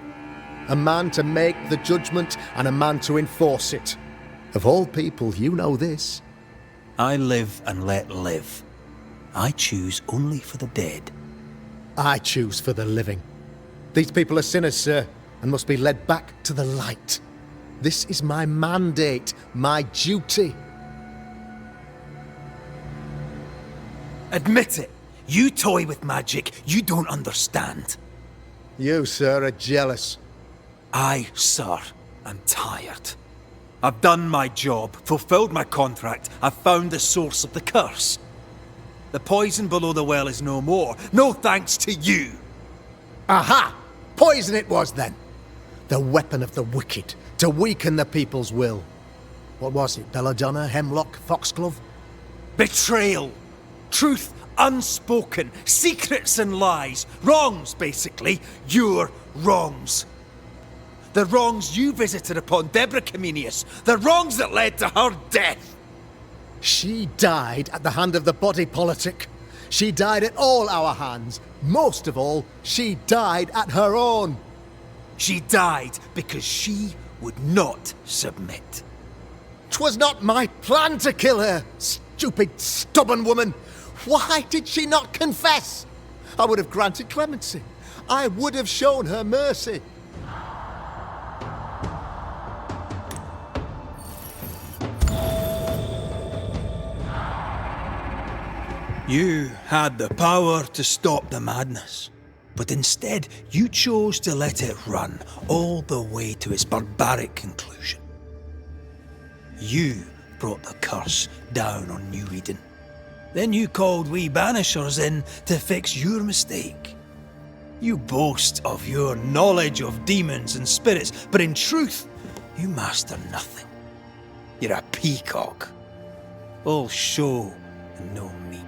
A man to make the judgment, and a man to enforce it. Of all people, you know this. I live and let live. I choose only for the dead. I choose for the living. These people are sinners, sir, and must be led back to the light. This is my mandate, my duty. Admit it. You toy with magic you don't understand. You, sir, are jealous. I, sir, am tired. I've done my job, fulfilled my contract, I've found the source of the curse. The poison below the well is no more. No thanks to you. Aha! Poison it was, then. The weapon of the wicked, to weaken the people's will. What was it, belladonna, hemlock, foxglove? Betrayal. Truth unspoken. Secrets and lies. Wrongs, basically. Your wrongs. The wrongs you visited upon Deborah Comenius. The wrongs that led to her death. She died at the hand of the body politic. She died at all our hands. Most of all, she died at her own. She died because she would not submit. 'Twas not my plan to kill her, stupid, stubborn woman. Why did she not confess? I would have granted clemency. I would have shown her mercy. You had the power to stop the madness, but instead you chose to let it run all the way to its barbaric conclusion. You brought the curse down on New Eden. Then you called we Banishers in to fix your mistake. You boast of your knowledge of demons and spirits, but in truth, you master nothing. You're a peacock. All show and no meat.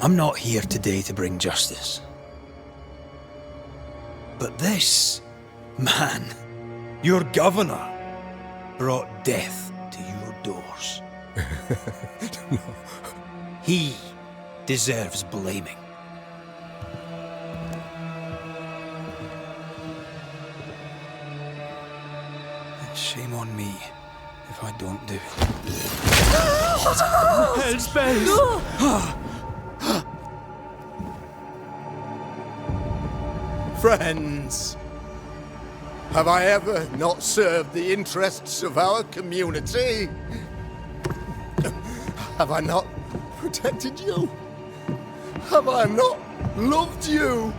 I'm not here today to bring justice. But this man, your governor, brought death to your doors. He deserves blaming. And shame on me if I don't do it. Hell's bells! Friends, have I ever not served the interests of our community? Have I not protected you? Have I not loved you?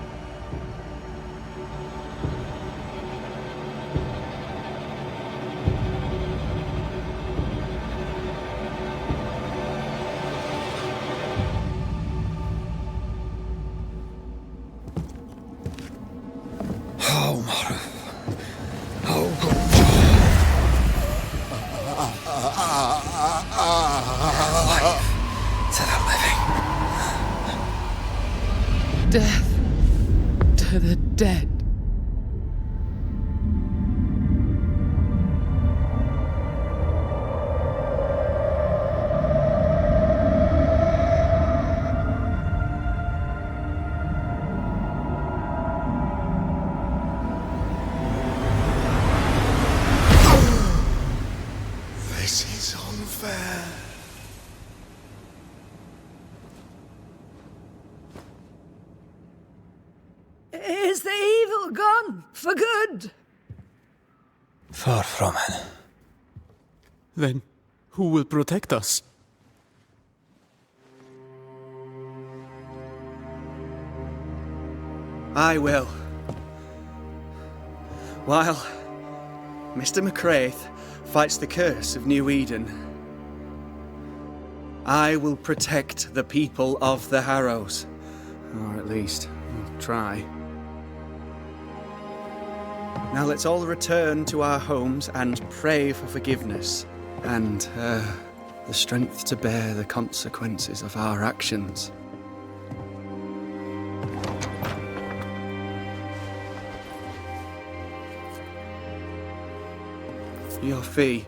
Death to the dead. This is unfair. Is the evil gone for good? Far from it. Then who will protect us? I will. While Mr. McCraith fights the curse of New Eden, I will protect the people of the Harrows. Or at least, try. Now let's all return to our homes and pray for forgiveness and the strength to bear the consequences of our actions. Your fee.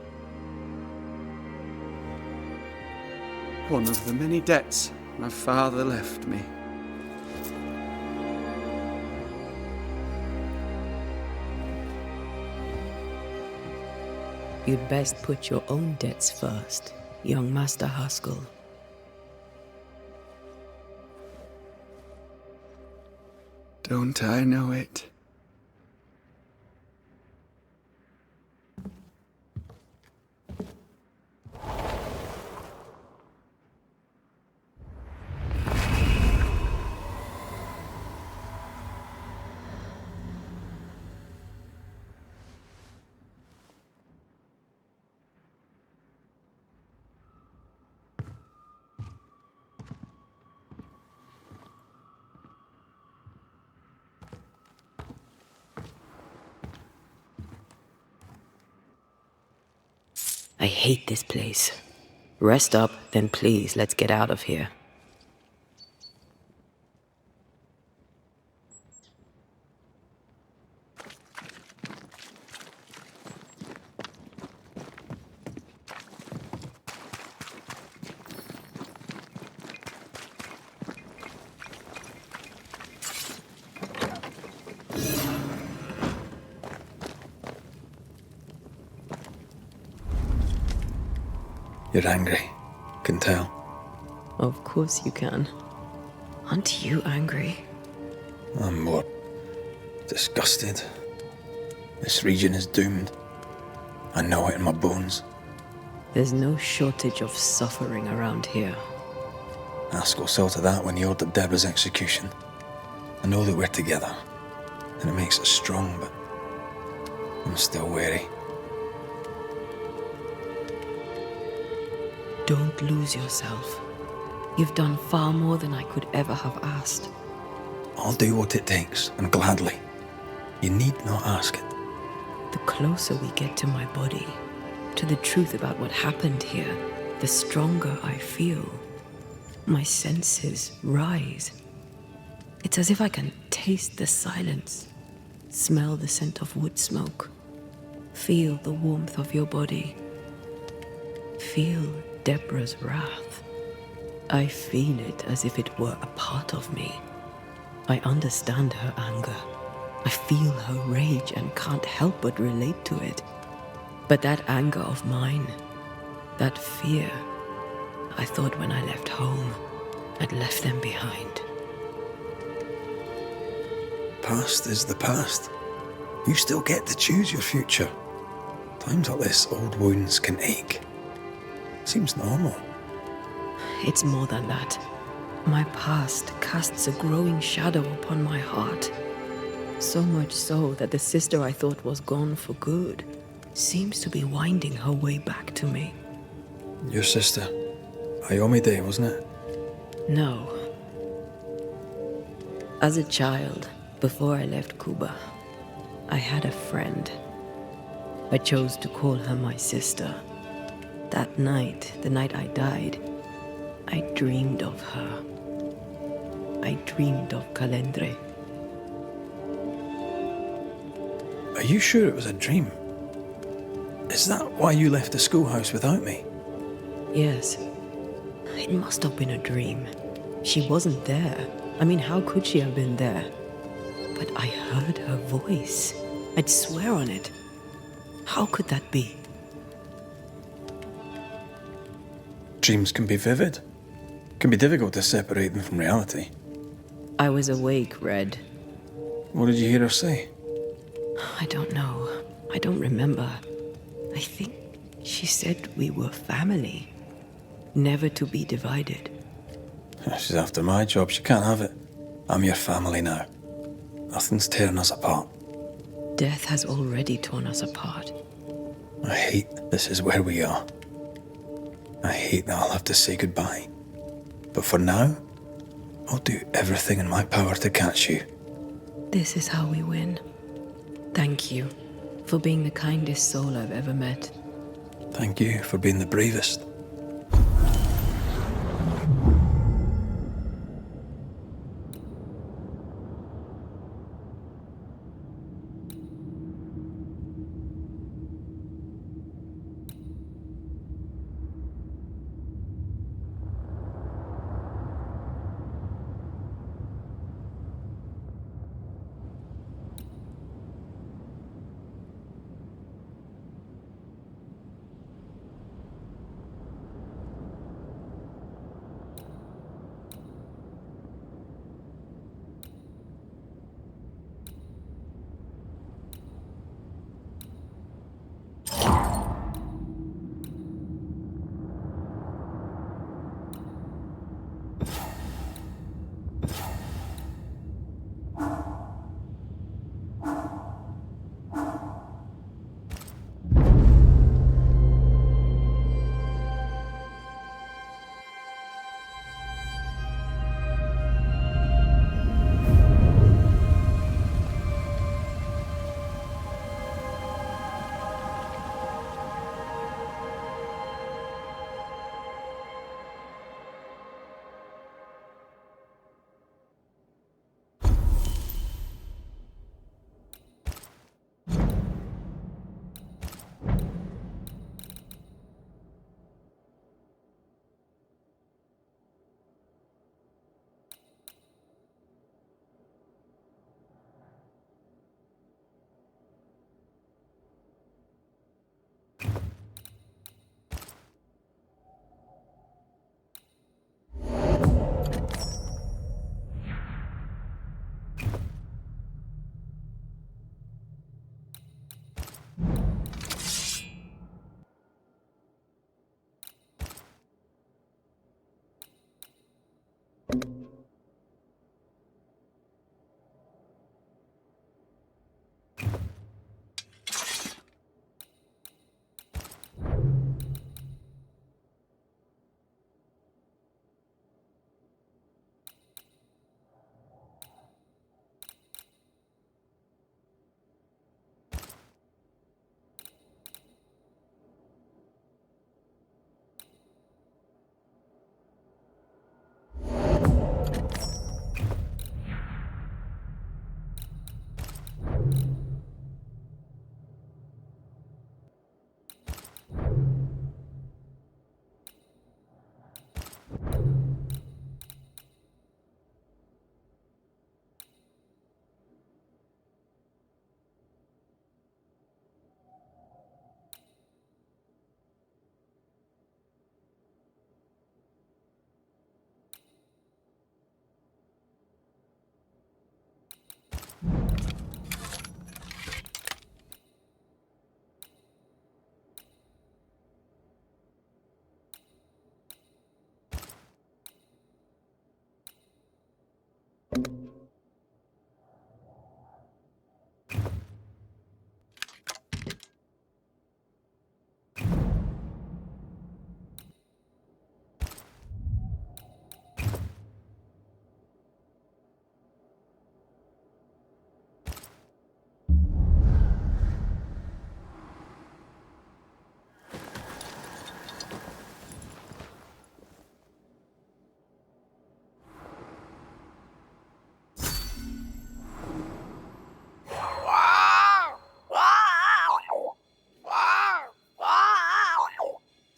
One of the many debts my father left me. You'd best put your own debts first, young Master Haskell. Don't I know it? I hate this place. Rest up, then please, let's get out of here. You're angry. Can tell. Of course you can. Aren't you angry? I'm more disgusted. This region is doomed. I know it in my bones. There's no shortage of suffering around here. Ask what saw to that when he ordered Deborah's execution. I know that we're together, and it makes us strong, but I'm still wary. Don't lose yourself. You've done far more than I could ever have asked. I'll do what it takes, and gladly. You need not ask it. The closer we get to my body, to the truth about what happened here, the stronger I feel. My senses rise. It's as if I can taste the silence, smell the scent of wood smoke, feel the warmth of your body, feel Deborah's wrath. I feel it as if it were a part of me. I understand her anger. I feel her rage and can't help but relate to it. But that anger of mine, that fear, I thought when I left home, I'd left them behind. Past is the past. You still get to choose your future. Times like this, old wounds can ache. Seems normal. It's more than that. My past casts a growing shadow upon my heart. So much so that the sister I thought was gone for good seems to be winding her way back to me. Your sister. Ayomide, wasn't it? No. As a child, before I left Cuba, I had a friend. I chose to call her my sister. That night, the night I died, I dreamed of her. I dreamed of Calendre. Are you sure it was a dream? Is that why you left the schoolhouse without me? Yes. It must have been a dream. She wasn't there. I mean, how could she have been there? But I heard her voice. I'd swear on it. How could that be? Dreams can be vivid. Can be difficult to separate them from reality. I was awake, Red. What did you hear her say? I don't know. I don't remember. I think she said we were family. Never to be divided. She's after my job. She can't have it. I'm your family now. Nothing's tearing us apart. Death has already torn us apart. I hate this is where we are. I hate that I'll have to say goodbye. But for now, I'll do everything in my power to catch you. This is how we win. Thank you for being the kindest soul I've ever met. Thank you for being the bravest.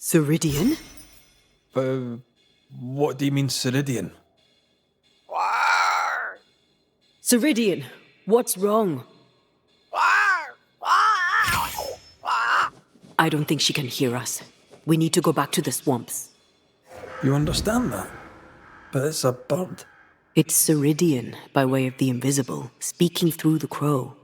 Ceridian? What do you mean, Ceridian? Ceridian, what's wrong? I don't think she can hear us. We need to go back to the swamps. You understand that? But it's a bird. It's Ceridian, by way of the invisible, speaking through the crow.